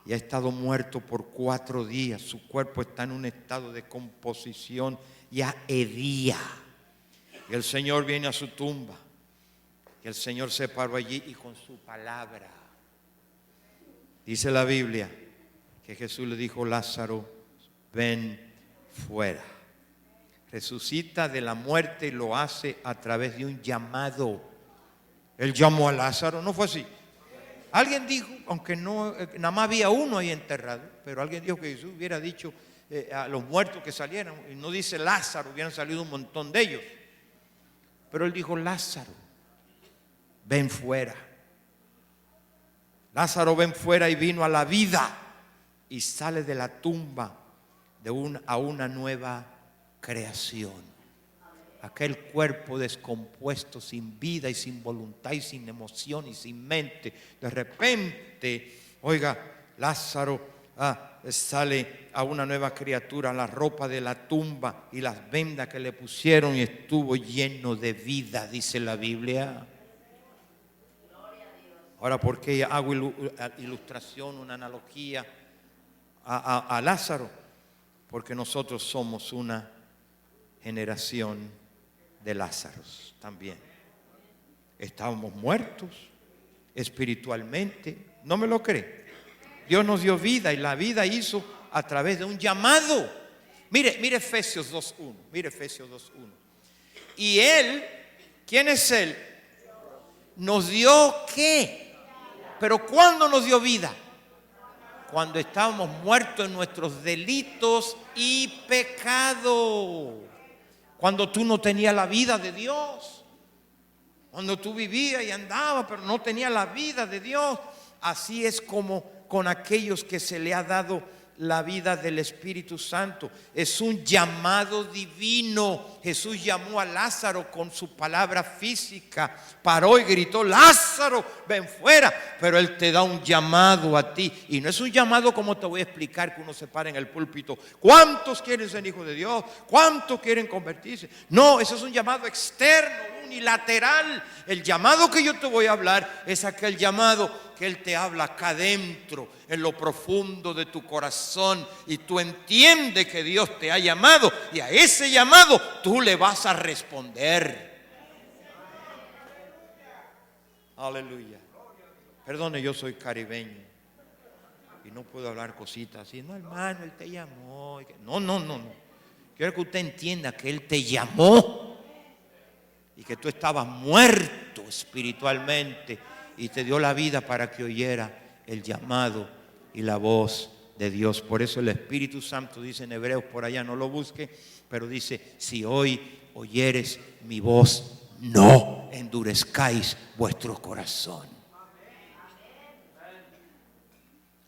Y ha estado muerto por 4 días. Su cuerpo está en un estado de composición ya hedía. Y el Señor viene a su tumba. Y el Señor se paró allí y con su palabra, dice la Biblia, que Jesús le dijo, Lázaro, ven fuera. Resucita de la muerte y lo hace a través de un llamado. Él llamó a Lázaro, ¿no fue así? Alguien dijo, aunque no, nada más había uno ahí enterrado, pero alguien dijo que Jesús hubiera dicho a los muertos que salieran, y no dice Lázaro, hubieran salido un montón de ellos. Pero él dijo, Lázaro, ven fuera. Lázaro, ven fuera, y vino a la vida y sale de la tumba a una nueva creación. aquel cuerpo descompuesto, sin vida y sin voluntad y sin emoción y sin mente. De repente, oiga, Lázaro sale a una nueva criatura, la ropa de la tumba y las vendas que le pusieron, y estuvo lleno de vida, dice la Biblia. Ahora, ¿por qué hago ilustración, una analogía a Lázaro? Porque nosotros somos una generación de Lázaros también. Estábamos muertos espiritualmente. ¿No me lo cree? Dios nos dio vida, y la vida hizo a través de un llamado. Mire Efesios 2:1. Mire Efesios 2:1. Y Él, ¿quién es Él? Nos dio ¿qué? Pero ¿cuándo nos dio vida? Cuando estábamos muertos en nuestros delitos y pecados. Cuando tú no tenías la vida de Dios. Cuando tú vivías y andabas, pero no tenías la vida de Dios. Así es como con aquellos que se le ha dado la vida del Espíritu Santo. Es un llamado divino. Jesús llamó a Lázaro con su palabra física. Paró y gritó: Lázaro, ven fuera. Pero Él te da un llamado a ti. Y no es un llamado como te voy a explicar, que uno se para en el púlpito. ¿Cuántos quieren ser hijos de Dios? ¿Cuántos quieren convertirse? No, eso es un llamado externo, unilateral. El llamado que yo te voy a hablar es aquel llamado que Él te habla acá adentro, en lo profundo de tu corazón, y tú entiendes que Dios te ha llamado, y a ese llamado tú le vas a responder. Aleluya. Perdone, yo soy caribeño y no puedo hablar cositas así. No, hermano, Él te llamó. No. Quiero que usted entienda que Él te llamó y que tú estabas muerto espiritualmente, y te dio la vida para que oyera el llamado y la voz de Dios. Por eso el Espíritu Santo dice en Hebreos, por allá, no lo busque, pero dice: si hoy oyeres mi voz, no endurezcáis vuestro corazón.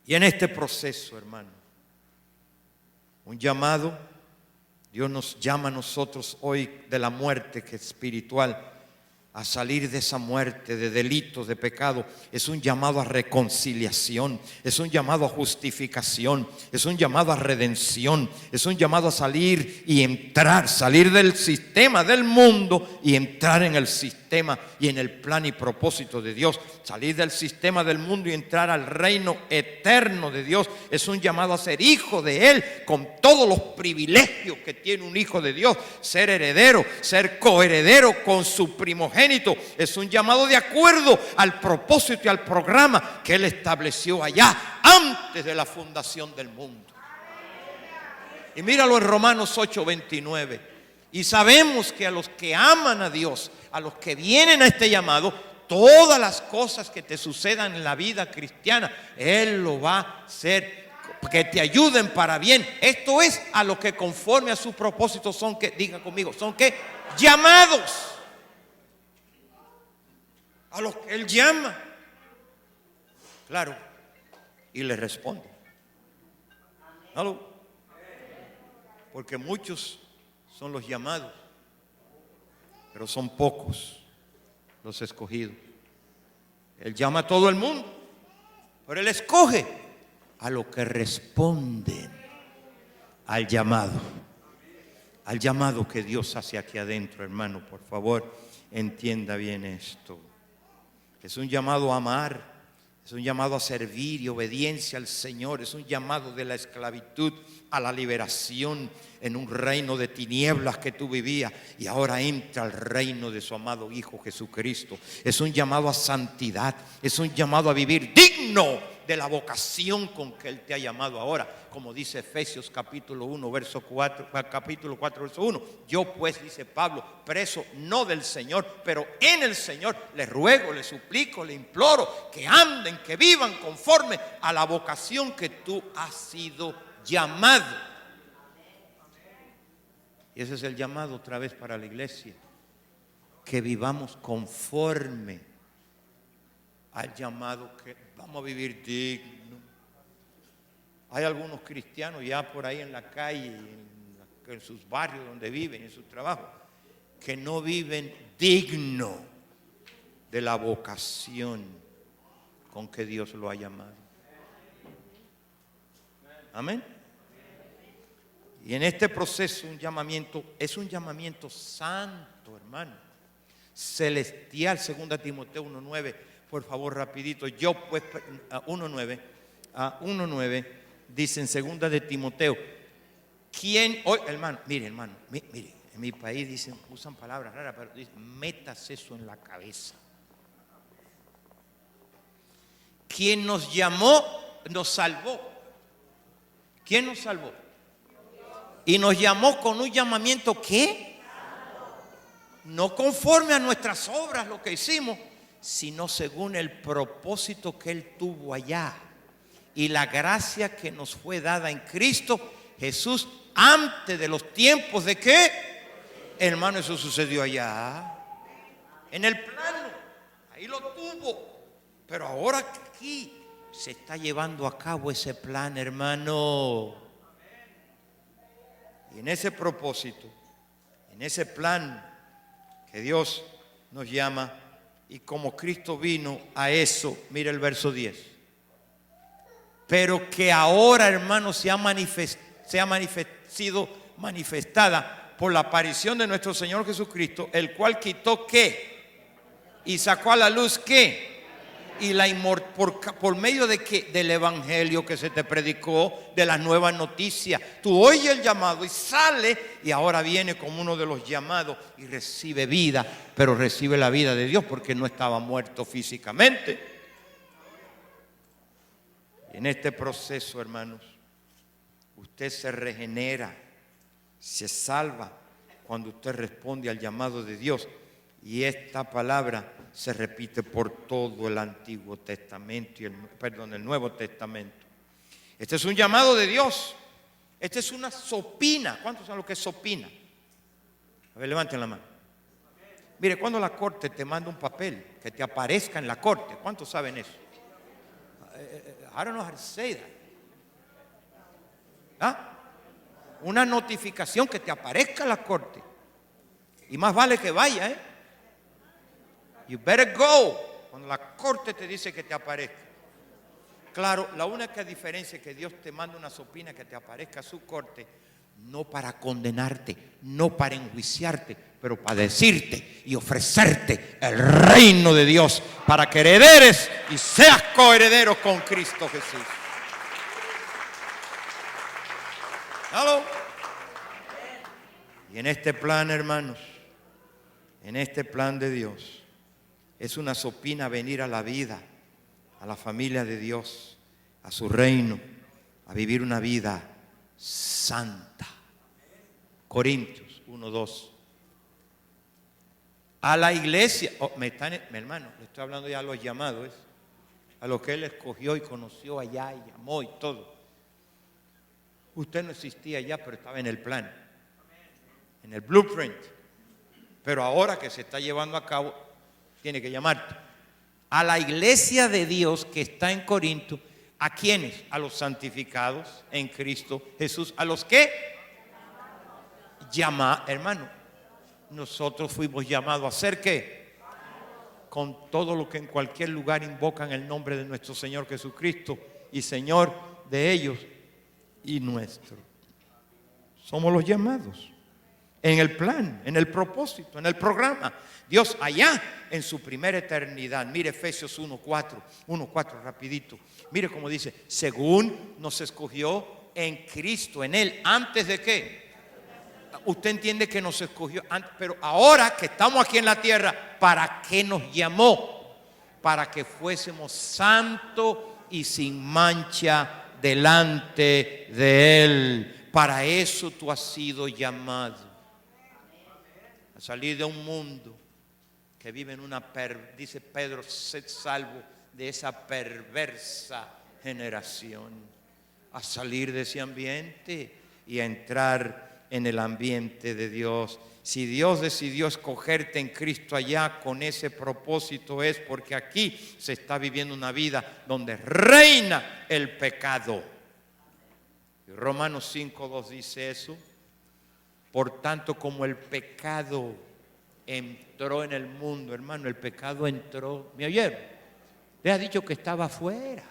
Y en este proceso, hermano, un llamado, Dios nos llama a nosotros hoy de la muerte que es espiritual, a salir de esa muerte, de delitos, de pecado. Es un llamado a reconciliación, es un llamado a justificación, es un llamado a redención, es un llamado a salir y entrar, salir del sistema del mundo y entrar en el sistema y en el plan y propósito de Dios. Salir del sistema del mundo y entrar al reino eterno de Dios. Es un llamado a ser hijo de Él, con todos los privilegios que tiene un hijo de Dios. Ser heredero, ser coheredero con su primogénito. Es un llamado de acuerdo al propósito y al programa que Él estableció allá antes de la fundación del mundo. Y míralo en Romanos 8:29. Y sabemos que a los que aman a Dios, a los que vienen a este llamado, todas las cosas que te sucedan en la vida cristiana, Él lo va a hacer, que te ayuden para bien. Esto es a los que conforme a su propósito son que, diga conmigo, son que llamados. A los que Él llama, claro, y le responde. ¿Aló? Porque muchos son los llamados, pero son pocos los escogidos. Él llama a todo el mundo, pero Él escoge a los que responden al llamado que Dios hace aquí adentro. Hermano, por favor, entienda bien esto. Es un llamado a amar, es un llamado a servir y obediencia al Señor. Es un llamado de la esclavitud a la liberación en un reino de tinieblas que tú vivías, y ahora entra al reino de su amado Hijo Jesucristo. Es un llamado a santidad, es un llamado a vivir digno de la vocación con que Él te ha llamado ahora, como dice Efesios capítulo 1 verso 4, capítulo 4 verso 1. Yo pues, dice Pablo, preso no del Señor, pero en el Señor, les ruego, les suplico, les imploro que anden, que vivan conforme a la vocación que tú has sido llamado. Y ese es el llamado otra vez para la iglesia, que vivamos conforme al llamado, que vamos a vivir digno. Hay algunos cristianos ya por ahí en la calle, en sus barrios donde viven, en sus trabajos, que no viven digno de la vocación con que Dios lo ha llamado. Amén. Y en este proceso es un llamamiento santo, hermano, celestial. 2 Timoteo 1:9, por favor, rapidito. Yo pues, 1:9 dice en 2 de Timoteo, ¿quién hoy, hermano? Mire, en mi país usan palabras raras, pero dicen, metas eso en la cabeza. ¿Quién nos llamó, nos salvó? ¿Quién nos salvó? Y nos llamó con un llamamiento, ¿qué? No conforme a nuestras obras, lo que hicimos, sino según el propósito que Él tuvo allá y la gracia que nos fue dada en Cristo Jesús antes de los tiempos de qué, hermano, eso sucedió allá en el plano, ahí lo tuvo, pero ahora aquí se está llevando a cabo ese plan, hermano. Y en ese propósito, en ese plan que Dios nos llama, y como Cristo vino a eso, mira el verso 10. Pero que ahora, hermanos, se ha sido manifestada por la aparición de nuestro Señor Jesucristo, el cual quitó ¿qué? Y sacó a la luz ¿qué? Y por medio de ¿qué? Del evangelio que se te predicó, de las nuevas noticias. Tú oyes el llamado y sale, y ahora viene como uno de los llamados y recibe vida, pero recibe la vida de Dios porque no estaba muerto físicamente. Y en este proceso, hermanos, usted se regenera, se salva cuando usted responde al llamado de Dios. Y esta palabra se repite por todo el Antiguo Testamento y el Nuevo Testamento. Este es un llamado de Dios. Esta es una sopina. ¿Cuántos saben lo que es sopina? A ver, levanten la mano. Mire, cuando la corte te manda un papel que te aparezca en la corte, ¿cuántos saben eso? I don't know how to say that. Una notificación que te aparezca en la corte. Y más vale que vaya, ¿eh? You better go. Cuando la corte te dice que te aparezca. Claro, la única diferencia es que Dios te manda una sopina que te aparezca a su corte, no para condenarte, no para enjuiciarte, pero para decirte y ofrecerte el reino de Dios, para que heredes y seas coherederos con Cristo Jesús. ¿Aló? Y en este plan, hermanos, en este plan de Dios, es una sopina venir a la vida, a la familia de Dios, a su reino, a vivir una vida santa. Corintios 1:2. A la iglesia, mi hermano, le estoy hablando ya a los llamados, a los que Él escogió y conoció allá y llamó y todo. Usted no existía allá, pero estaba en el plan, en el blueprint. Pero ahora que se está llevando a cabo, tiene que llamarte. A la iglesia de Dios que está en Corinto, ¿a quiénes? A los santificados en Cristo Jesús. ¿A los qué? Llama, hermano. Nosotros fuimos llamados a ser ¿qué? Con todo lo que en cualquier lugar invocan el nombre de nuestro Señor Jesucristo y Señor de ellos y nuestro. Somos los llamados. En el plan, en el propósito, en el programa. Dios allá en su primera eternidad. Mire Efesios 1:4 rapidito. Mire cómo dice, según nos escogió en Cristo, en Él, antes de qué. Usted entiende que nos escogió antes, pero ahora que estamos aquí en la tierra, ¿para qué nos llamó? Para que fuésemos santos y sin mancha delante de Él. Para eso tú has sido llamado. A salir de un mundo que vive en dice Pedro, sed salvo de esa perversa generación. A salir de ese ambiente y a entrar en el ambiente de Dios. Si Dios decidió escogerte en Cristo allá con ese propósito, es porque aquí se está viviendo una vida donde reina el pecado. Y Romanos 5:2 dice eso. Por tanto, como el pecado entró en el mundo, hermano. El pecado entró. ¿Me oyeron? Le ha dicho que estaba afuera.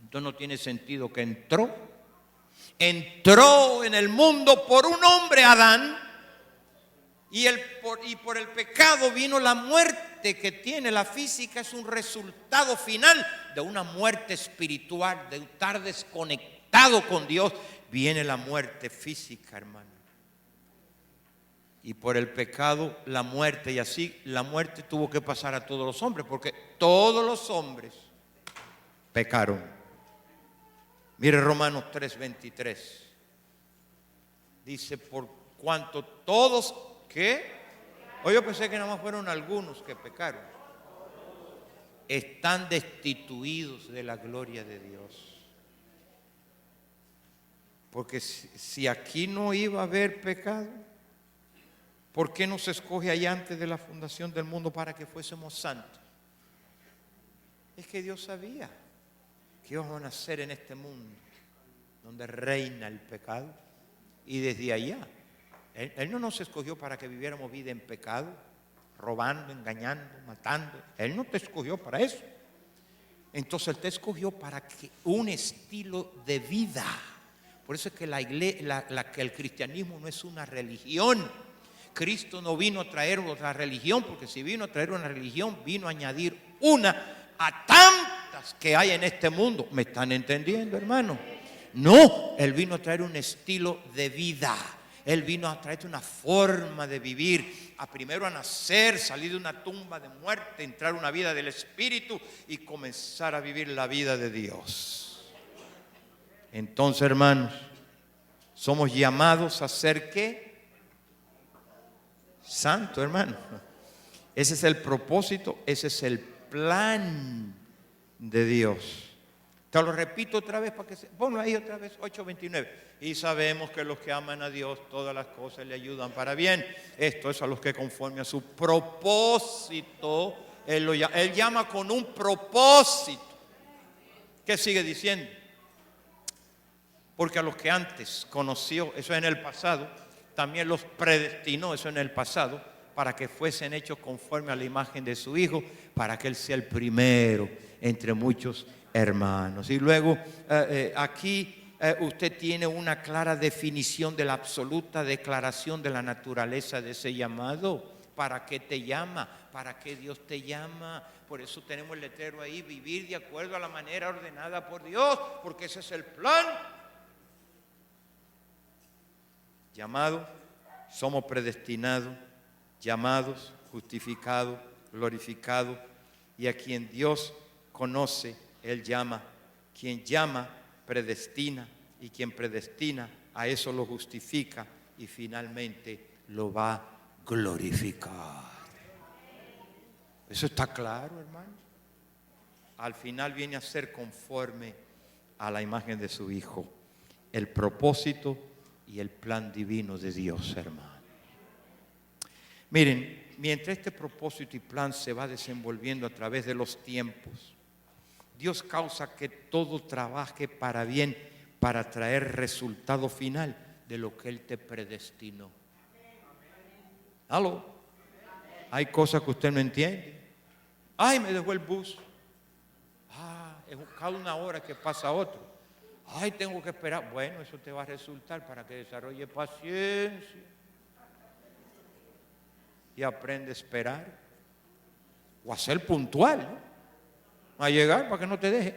Entonces no tiene sentido que entró. Entró en el mundo por un hombre, Adán. Y por el pecado vino la muerte que tiene. La física es un resultado final de una muerte espiritual, de estar desconectado con Dios. Viene la muerte física, hermano. Y por el pecado, la muerte. Y así la muerte tuvo que pasar a todos los hombres, porque todos los hombres pecaron. Mire Romanos 3:23. Dice, por cuanto todos, ¿qué? Hoy yo pensé que nada más fueron algunos que pecaron. Están destituidos de la gloria de Dios. Porque si aquí no iba a haber pecado, ¿por qué nos escoge allá antes de la fundación del mundo para que fuésemos santos? Es que Dios sabía que íbamos a nacer en este mundo donde reina el pecado. Y desde allá, Él no nos escogió para que viviéramos vida en pecado, robando, engañando, matando. Él no te escogió para eso. Entonces Él te escogió para que un estilo de vida. Por eso es que que el cristianismo no es una religión. Cristo no vino a traer otra religión, porque si vino a traer una religión, vino a añadir una a tantas que hay en este mundo. ¿Me están entendiendo, hermano? No, Él vino a traer un estilo de vida. Él vino a traerte una forma de vivir, primero a nacer, salir de una tumba de muerte, entrar a una vida del Espíritu y comenzar a vivir la vida de Dios. Entonces, hermanos, somos llamados a ser ¿qué? Santo, hermano. Ese es el propósito, ese es el plan de Dios. Te lo repito otra vez para que ponlo ahí otra vez, 8:29. Y sabemos que los que aman a Dios, todas las cosas le ayudan para bien. Esto es a los que conforme a su propósito, Él llama con un propósito. ¿Qué sigue diciendo? Porque a los que antes conoció, eso es en el pasado, también los predestinó, eso en el pasado, para que fuesen hechos conforme a la imagen de su Hijo, para que Él sea el primero entre muchos hermanos. Y luego aquí usted tiene una clara definición de la absoluta declaración de la naturaleza de ese llamado. ¿Para qué te llama? ¿Para qué Dios te llama? Por eso tenemos el letrero ahí, vivir de acuerdo a la manera ordenada por Dios, porque ese es el plan. Llamado, somos predestinados, llamados, justificados, glorificados, y a quien Dios conoce, Él llama. Quien llama, predestina, y quien predestina, a eso lo justifica y finalmente lo va a glorificar. Eso está claro, hermano. Al final viene a ser conforme a la imagen de su Hijo, el propósito y el plan divino de Dios, hermano. Miren, mientras este propósito y plan se va desenvolviendo a través de los tiempos, Dios causa que todo trabaje para bien, para traer resultado final de lo que Él te predestinó. ¿Aló? Hay cosas que usted no entiende. Ay, me dejó el bus. Es cada una hora que pasa otro. Ay, tengo que esperar. Bueno, eso te va a resultar para que desarrolle paciencia y aprende a esperar o a ser puntual, ¿no? A llegar para que no te deje.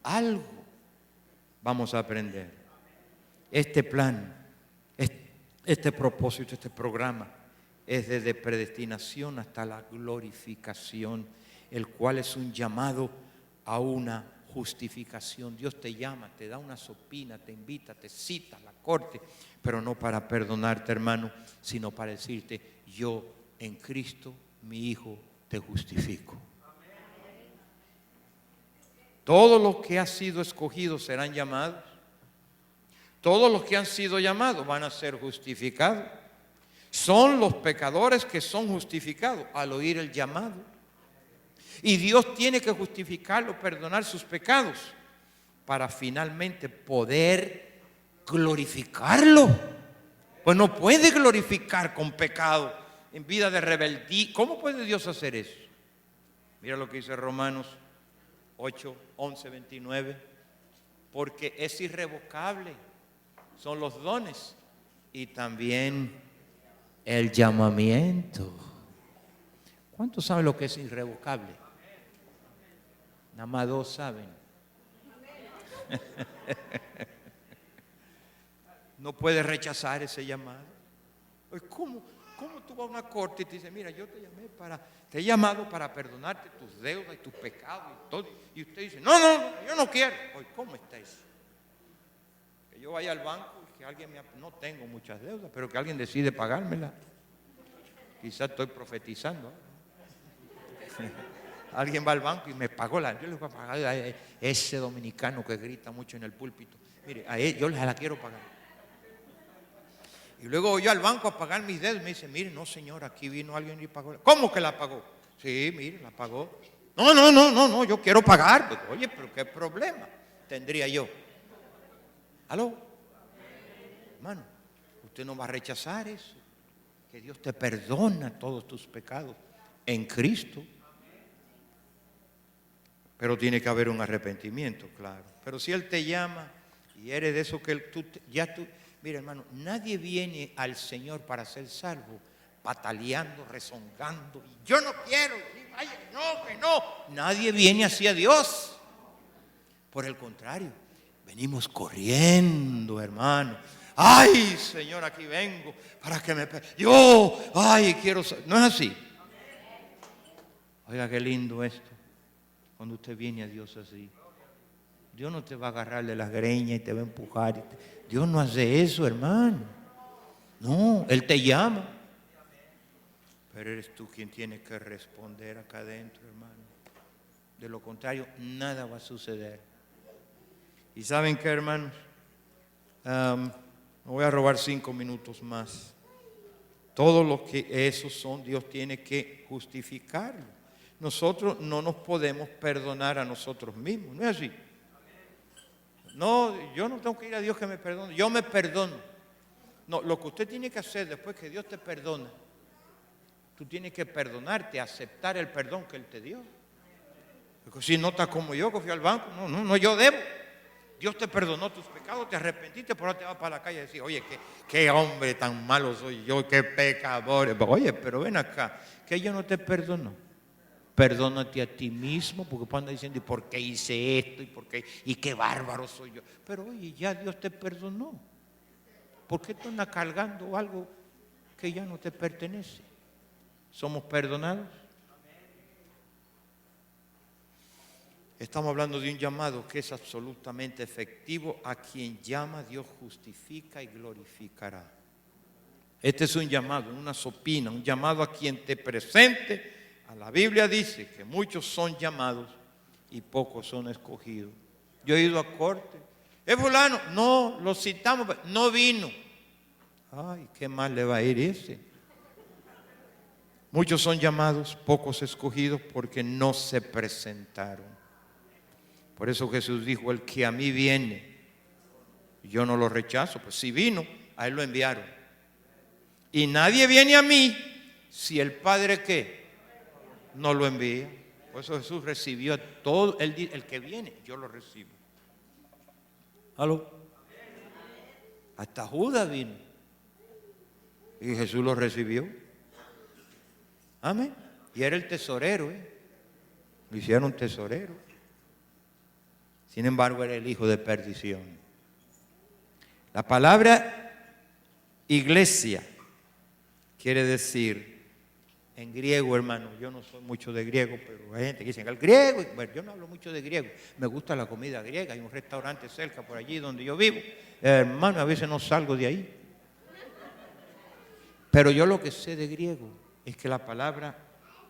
Algo vamos a aprender. Este plan, este propósito, este programa es desde predestinación hasta la glorificación, el cual es un llamado a una justificación. Dios te llama, te da una sopina, te invita, te cita a la corte, pero no para perdonarte, hermano, sino para decirte: yo en Cristo, mi Hijo, te justifico. Todos los que han sido escogidos serán llamados. Todos los que han sido llamados van a ser justificados. Son los pecadores que son justificados al oír el llamado. Y Dios tiene que justificarlo, perdonar sus pecados, para finalmente poder glorificarlo. Pues no puede glorificar con pecado, en vida de rebeldía. ¿Cómo puede Dios hacer eso? Mira lo que dice Romanos 8, 11, 29. Porque es irrevocable, son los dones y también el llamamiento. ¿Cuántos saben lo que es irrevocable? Nada más 2 saben. No puedes rechazar ese llamado. ¿Cómo tú vas a una corte y te dice, mira, yo te he llamado para perdonarte tus deudas y tus pecados y todo? Y usted dice, no, yo no quiero. ¿Cómo está eso? Que yo vaya al banco y que alguien no tengo muchas deudas, pero que alguien decide pagármela. Quizás estoy profetizando. Alguien va al banco y me pagó yo le voy a pagar a ese dominicano que grita mucho en el púlpito. Mire, a él yo la quiero pagar. Y luego voy yo al banco a pagar mis deudas y me dice, mire, no señor, aquí vino alguien y pagó. ¿Cómo que la pagó? Sí, mire, la pagó. No, yo quiero pagar. Pues, oye, pero ¿qué problema tendría yo? ¿Aló? Hermano, usted no va a rechazar eso. Que Dios te perdona todos tus pecados en Cristo. Pero tiene que haber un arrepentimiento, claro. Pero si Él te llama y eres de eso que tú. Mira, hermano, nadie viene al Señor para ser salvo pataleando, rezongando. Y yo no quiero, vaya, que no. Nadie viene así a Dios. Por el contrario, venimos corriendo, hermano. Ay, Señor, aquí vengo para que me. Quiero. No es así. Oiga, qué lindo esto. Cuando usted viene a Dios así. Dios no te va a agarrar de las greñas y te va a empujar. Dios no hace eso, hermano. No, Él te llama. Pero eres tú quien tiene que responder acá adentro, hermano. De lo contrario, nada va a suceder. ¿Y saben qué, hermanos? Me voy a robar 5 minutos más. Todo lo que esos son, Dios tiene que justificarlo. Nosotros no nos podemos perdonar a nosotros mismos. ¿No es así? No, yo no tengo que ir a Dios que me perdone. Yo me perdono. No, lo que usted tiene que hacer después que Dios te perdona, tú tienes que perdonarte, aceptar el perdón que Él te dio. Porque si no estás como yo, que fui al banco, no, yo debo. Dios te perdonó tus pecados, te arrepentiste, pero ahora te vas para la calle y decir, oye, qué hombre tan malo soy yo, qué pecador. Oye, pero ven acá, que ella no te perdonó. Perdónate a ti mismo, porque tú andas diciendo, ¿y por qué hice esto? ¿Y qué bárbaro soy yo? Pero oye, ya Dios te perdonó. ¿Por qué tú andas cargando algo que ya no te pertenece? ¿Somos perdonados? Estamos hablando de un llamado que es absolutamente efectivo. A quien llama, Dios justifica y glorificará. Este es un llamado, una sopina, un llamado a quien te presente. A la Biblia dice que muchos son llamados y pocos son escogidos. Yo he ido a corte. ¿Es fulano? No, lo citamos, no vino. Ay, qué mal le va a ir ese. Muchos son llamados, pocos escogidos porque no se presentaron. Por eso Jesús dijo, el que a mí viene, yo no lo rechazo. Pues si vino, a Él lo enviaron. Y nadie viene a mí si el Padre ¿qué? No lo envía. Por eso Jesús recibió a todo. El que viene, yo lo recibo. ¿Aló? Hasta Judas vino. Y Jesús lo recibió. Amén. Y era el tesorero. Lo hicieron tesorero. Sin embargo, era el hijo de perdición. La palabra iglesia quiere decir, en griego, hermano, yo no soy mucho de griego, pero hay gente que dice que el griego, bueno, yo no hablo mucho de griego, me gusta la comida griega, hay un restaurante cerca por allí donde yo vivo, hermano, a veces no salgo de ahí. Pero yo lo que sé de griego es que la palabra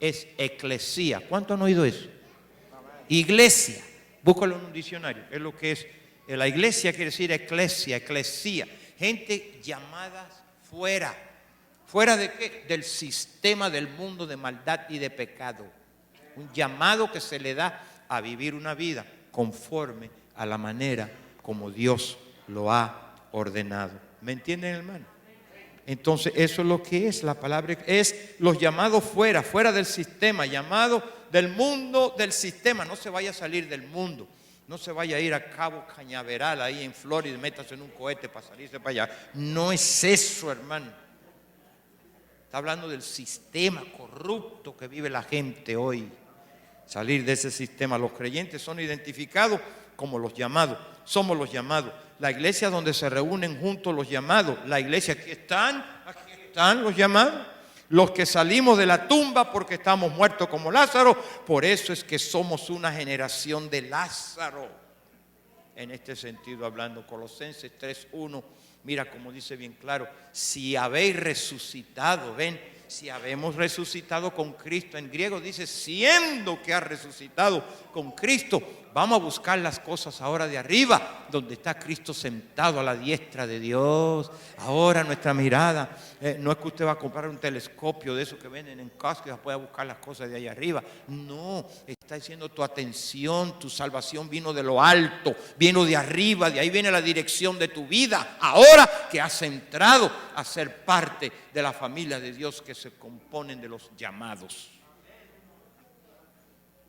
es eclesía. ¿Cuántos han oído eso? Iglesia, búscalo en un diccionario, es lo que es. La iglesia quiere decir eclesia, gente llamada fuera. ¿Fuera de qué? Del sistema del mundo de maldad y de pecado. Un llamado que se le da a vivir una vida conforme a la manera como Dios lo ha ordenado. ¿Me entienden, hermano? Entonces eso es lo que es la palabra, es los llamados fuera del sistema, llamado del mundo, del sistema. No se vaya a salir del mundo, no se vaya a ir a Cabo Cañaveral ahí en Florida y métase en un cohete para salirse para allá. No es eso, hermano. Está hablando del sistema corrupto que vive la gente hoy. Salir de ese sistema. Los creyentes son identificados como los llamados. Somos los llamados. La iglesia donde se reúnen juntos los llamados. La iglesia, aquí están los llamados. Los que salimos de la tumba porque estamos muertos como Lázaro. Por eso es que somos una generación de Lázaro. En este sentido hablando, Colosenses 3:1, mira como dice bien claro, si habéis resucitado, ven, si habemos resucitado con Cristo, en griego dice, siendo que ha resucitado con Cristo, vamos a buscar las cosas ahora de arriba, donde está Cristo sentado a la diestra de Dios. Ahora nuestra mirada, no es que usted va a comprar un telescopio de esos que venden en Costco y pueda buscar las cosas de ahí arriba. No, está diciendo tu atención, tu salvación vino de lo alto, vino de arriba, de ahí viene la dirección de tu vida. Ahora que has entrado a ser parte de la familia de Dios que se componen de los llamados.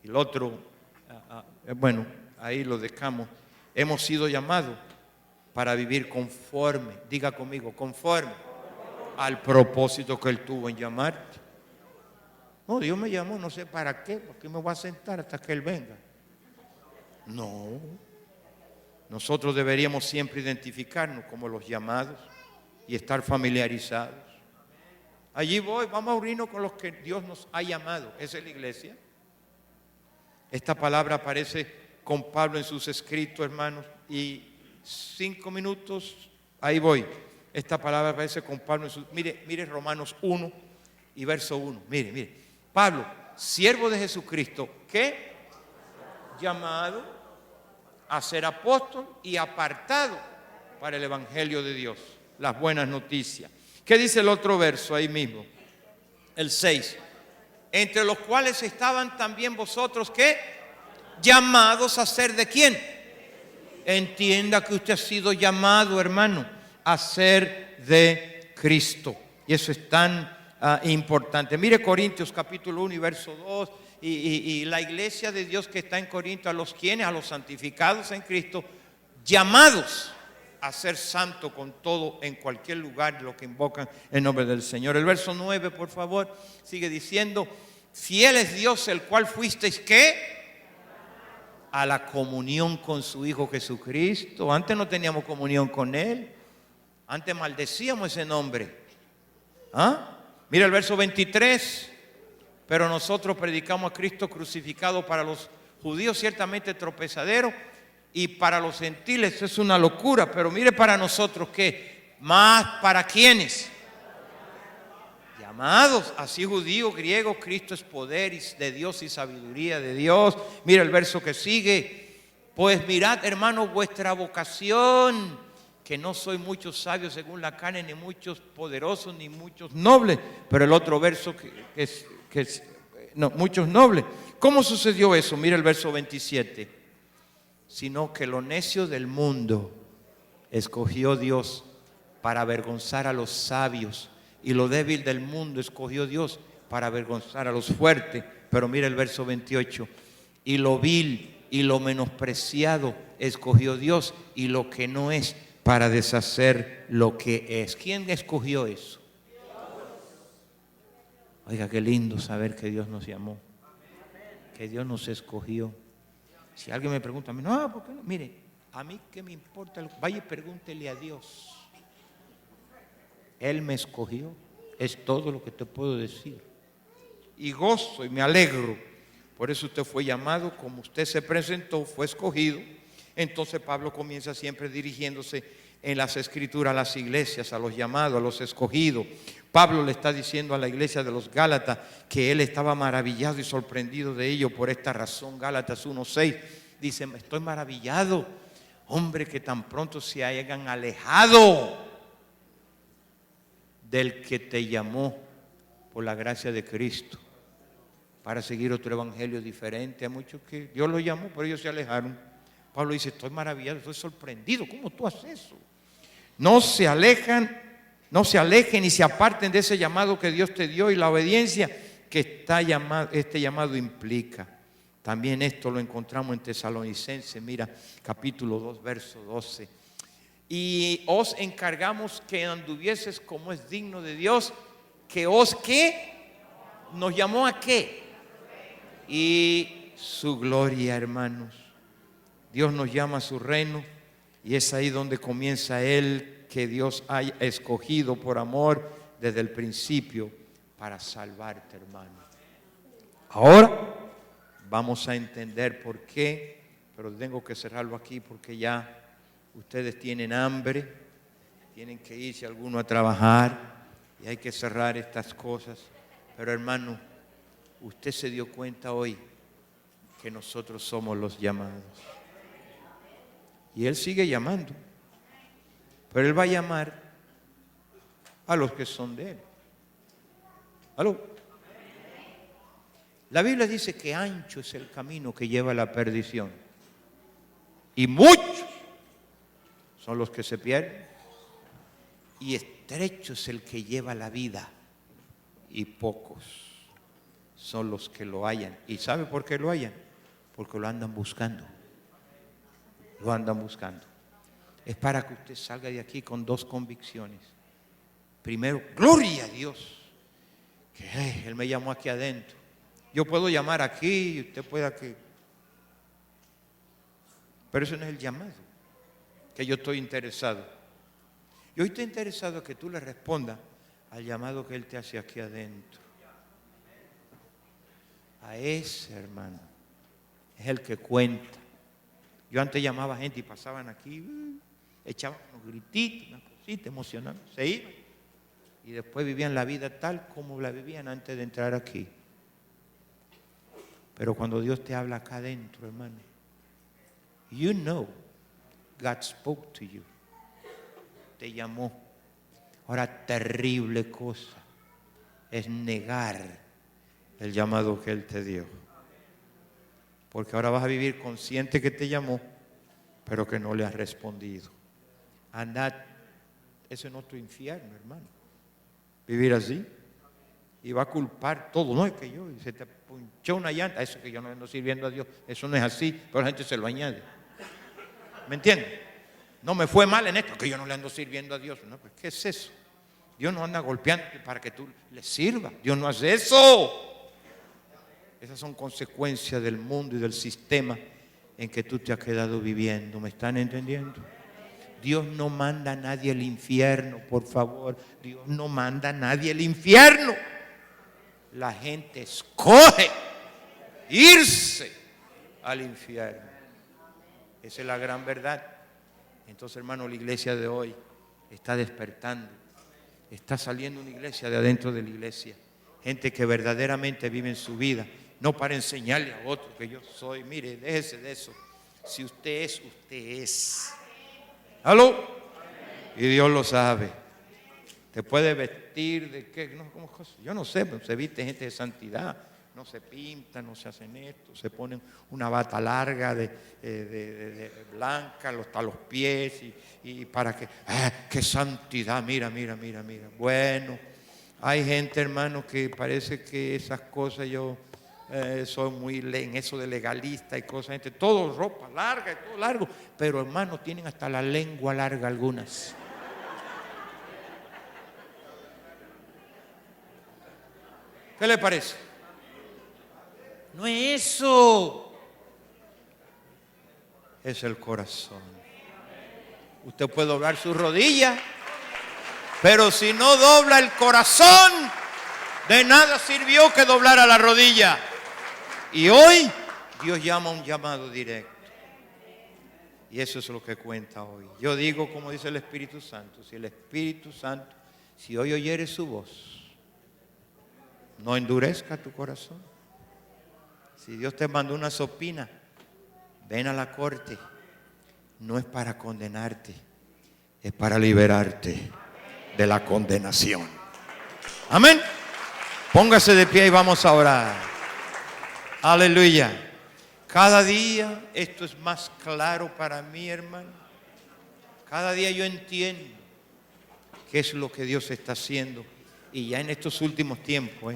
Y el otro, bueno, ahí lo dejamos. Hemos sido llamados para vivir conforme, diga conmigo, conforme al propósito que Él tuvo en llamarte. No, Dios me llamó, no sé para qué, porque me voy a sentar hasta que Él venga. No, nosotros deberíamos siempre identificarnos como los llamados y estar familiarizados. Allí voy, vamos a unirnos con los que Dios nos ha llamado. Esa es la iglesia. Esta palabra aparece con Pablo en sus escritos, hermanos, y 5 minutos, ahí voy. Esta palabra aparece con Pablo en sus... Mire Romanos 1 y verso 1. Mire. Pablo, siervo de Jesucristo, ¿qué? Llamado a ser apóstol y apartado para el evangelio de Dios. Las buenas noticias. ¿Qué dice el otro verso ahí mismo? El 6. Entre los cuales estaban también vosotros, ¿qué? Llamados a ser ¿de quién? Entienda que usted ha sido llamado, hermano, a ser de Cristo. Y eso es tan importante. Mire Corintios capítulo 1 y verso 2. Y la iglesia de Dios que está en Corinto, a los quienes, a los santificados en Cristo, llamados a ser santo con todo en cualquier lugar, lo que invocan el nombre del Señor. El verso 9, por favor, sigue diciendo, fiel es Dios, el cual fuisteis, ¿qué? A la comunión con su Hijo Jesucristo. Antes no teníamos comunión con Él. Antes maldecíamos ese nombre. Mira el verso 23. Pero nosotros predicamos a Cristo crucificado, para los judíos ciertamente tropezadero, y para los gentiles es una locura. Pero mire para nosotros, ¿qué? Más para ¿quiénes? Llamados, así judío, griego, Cristo es poder de Dios y sabiduría de Dios. Mira el verso que sigue. Pues mirad, hermanos, vuestra vocación, que no soy muchos sabios según la carne, ni muchos poderosos, ni muchos nobles. Pero el otro verso no, muchos nobles. ¿Cómo sucedió eso? Mira el verso 27. Sino que lo necio del mundo escogió Dios para avergonzar a los sabios, y lo débil del mundo escogió Dios para avergonzar a los fuertes. Pero mira el verso 28. Y lo vil y lo menospreciado escogió Dios, y lo que no es, para deshacer lo que es. ¿Quién escogió eso? Oiga, qué lindo saber que Dios nos llamó, que Dios nos escogió. Si alguien me pregunta a mí, no, ¿por qué no? Mire, a mí qué me importa, vaya y pregúntele a Dios. Él me escogió, es todo lo que te puedo decir. Y gozo y me alegro. Por eso usted fue llamado, como usted se presentó, fue escogido. Entonces Pablo comienza siempre dirigiéndose en las escrituras a las iglesias, a los llamados, a los escogidos. Pablo le está diciendo a la iglesia de los Gálatas que él estaba maravillado y sorprendido de ello. Por esta razón, Gálatas 1:6 dice, estoy maravillado, hombre, que tan pronto se hayan alejado del que te llamó por la gracia de Cristo para seguir otro evangelio diferente. Hay muchos que Dios los llamó, pero ellos se alejaron. Pablo dice, estoy maravillado, estoy sorprendido, ¿cómo tú haces eso? No se alejan No se alejen y se aparten de ese llamado que Dios te dio y la obediencia que este llamado implica. También esto lo encontramos en Tesalonicenses, mira, capítulo 2, verso 12. Y os encargamos que anduvieses como es digno de Dios, que os, ¿qué? ¿Nos llamó a qué? Y su gloria, hermanos. Dios nos llama a su reino y es ahí donde comienza Él, que Dios haya escogido por amor desde el principio para salvarte, hermano. Ahora vamos a entender por qué, pero tengo que cerrarlo aquí porque ya ustedes tienen hambre, tienen que irse alguno a trabajar y hay que cerrar estas cosas. Pero hermano, usted se dio cuenta hoy que nosotros somos los llamados. Y Él sigue llamando, pero Él va a llamar a los que son de Él. ¿Aló? La Biblia dice que ancho es el camino que lleva a la perdición y muchos son los que se pierden, y estrecho es el que lleva la vida y pocos son los que lo hallan. ¿Y sabe por qué lo hallan? Porque lo andan buscando. Lo andan buscando. Es para que usted salga de aquí con dos convicciones. Primero, gloria a Dios, que Él me llamó aquí adentro. Yo puedo llamar aquí y usted puede aquí. Pero eso no es el llamado que yo estoy interesado. Yo estoy interesado en que tú le respondas al llamado que Él te hace aquí adentro. A ese hermano es el que cuenta. Yo antes llamaba a gente y pasaban aquí, echaban unos grititos, unas cositas, emocionados, se iban. Y después vivían la vida tal como la vivían antes de entrar aquí. Pero cuando Dios te habla acá adentro, hermano, you know God spoke to you. Te llamó. Ahora, terrible cosa es negar el llamado que Él te dio. Porque ahora vas a vivir consciente que te llamó, pero que no le has respondido. Andad, eso es nuestro infierno, hermano. Vivir así. Y va a culpar todo. No es que yo, se te punchó una llanta, eso que yo no ando sirviendo a Dios. Eso no es así, pero la gente se lo añade. ¿Me entiendes? No me fue mal en esto, que yo no le ando sirviendo a Dios. No, pues ¿qué es eso? Dios no anda golpeando para que tú le sirvas. Dios no hace eso. Esas son consecuencias del mundo y del sistema en que tú te has quedado viviendo. ¿Me están entendiendo? Dios no manda a nadie al infierno, por favor. Dios no manda a nadie al infierno. La gente escoge irse al infierno. Esa es la gran verdad. Entonces, hermano, la iglesia de hoy está despertando. Está saliendo una iglesia de adentro de la iglesia. Gente que verdaderamente vive en su vida. No para enseñarle a otro que yo soy. Mire, déjese de eso. Si usted es, usted es. ¿Aló? Y Dios lo sabe. Te puede vestir de qué, no, ¿cómo cosa? Yo no sé, pero se viste gente de santidad. No se pintan, no se hacen esto. Se ponen una bata larga de blanca hasta los pies. Y para que, qué santidad, mira. Bueno, hay gente, hermano, que parece que esas cosas yo... soy muy en eso de legalista y cosas, gente, todo ropa larga y todo largo, pero hermanos tienen hasta la lengua larga algunas. ¿Qué le parece? No es eso, es el corazón. Usted puede doblar su rodilla, pero si no dobla el corazón, de nada sirvió que doblara la rodilla. Y hoy Dios llama un llamado directo. Y eso es lo que cuenta hoy. Yo digo, como dice el Espíritu Santo, si el Espíritu Santo, si hoy oyeres su voz, no endurezca tu corazón. Si Dios te mandó una sopina, ven a la corte. No es para condenarte, es para liberarte de la condenación. Amén. Póngase de pie y vamos a orar. Aleluya. Cada día esto es más claro para mí, hermano. Cada día yo entiendo qué es lo que Dios está haciendo. Y ya en estos últimos tiempos,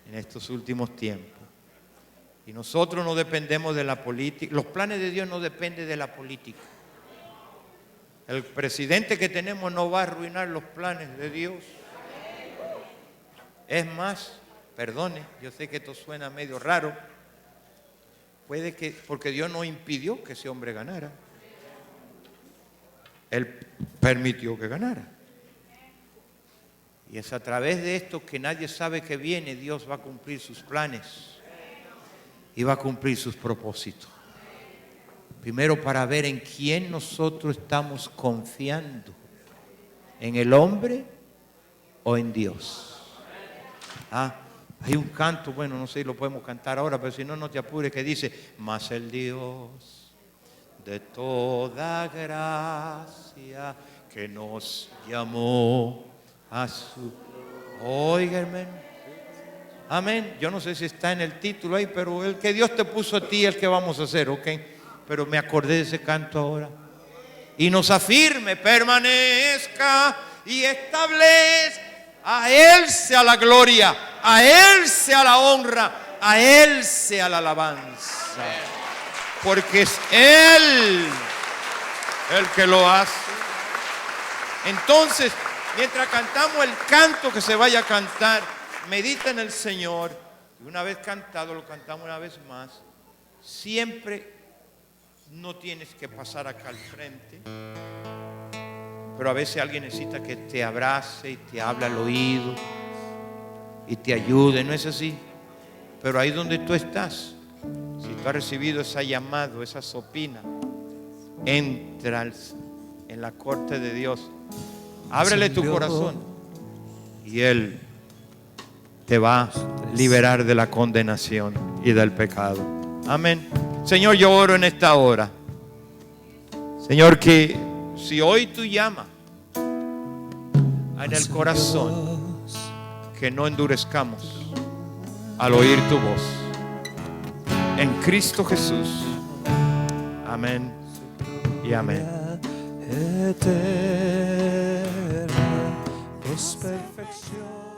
en estos últimos tiempos. Y nosotros no dependemos de la política. Los planes de Dios no dependen de la política. El presidente que tenemos no va a arruinar los planes de Dios. Es más, perdone, yo sé que esto suena medio raro. Puede que, porque Dios no impidió que ese hombre ganara. Él permitió que ganara. Y es a través de esto que nadie sabe que viene, Dios va a cumplir sus planes y va a cumplir sus propósitos. Primero, para ver en quién nosotros estamos confiando, en el hombre o en Dios. Hay un canto, bueno, no sé si lo podemos cantar ahora, pero si no, no te apures, que dice: mas el Dios de toda gracia que nos llamó a su... Oiga, hermano. Amén. Yo no sé si está en el título ahí, pero el que Dios te puso a ti es el que vamos a hacer, ¿ok? Pero me acordé de ese canto ahora. Y nos afirme, permanezca y establezca. A Él sea la gloria, a Él sea la honra, a Él sea la alabanza. Porque es Él el que lo hace. Entonces, mientras cantamos el canto que se vaya a cantar, medita en el Señor. Y una vez cantado, lo cantamos una vez más. Siempre no tienes que pasar acá al frente. Pero a veces alguien necesita que te abrace y te hable al oído y te ayude, ¿no es así? Pero ahí donde tú estás, si tú has recibido ese llamado, esa sopina, entra en la corte de Dios, ábrele tu corazón y Él te va a liberar de la condenación y del pecado. Amén. Señor, yo oro en esta hora, Señor, que si hoy tú llamas en el corazón, que no endurezcamos al oír tu voz. En Cristo Jesús. Amén y amén. Eterna es perfección.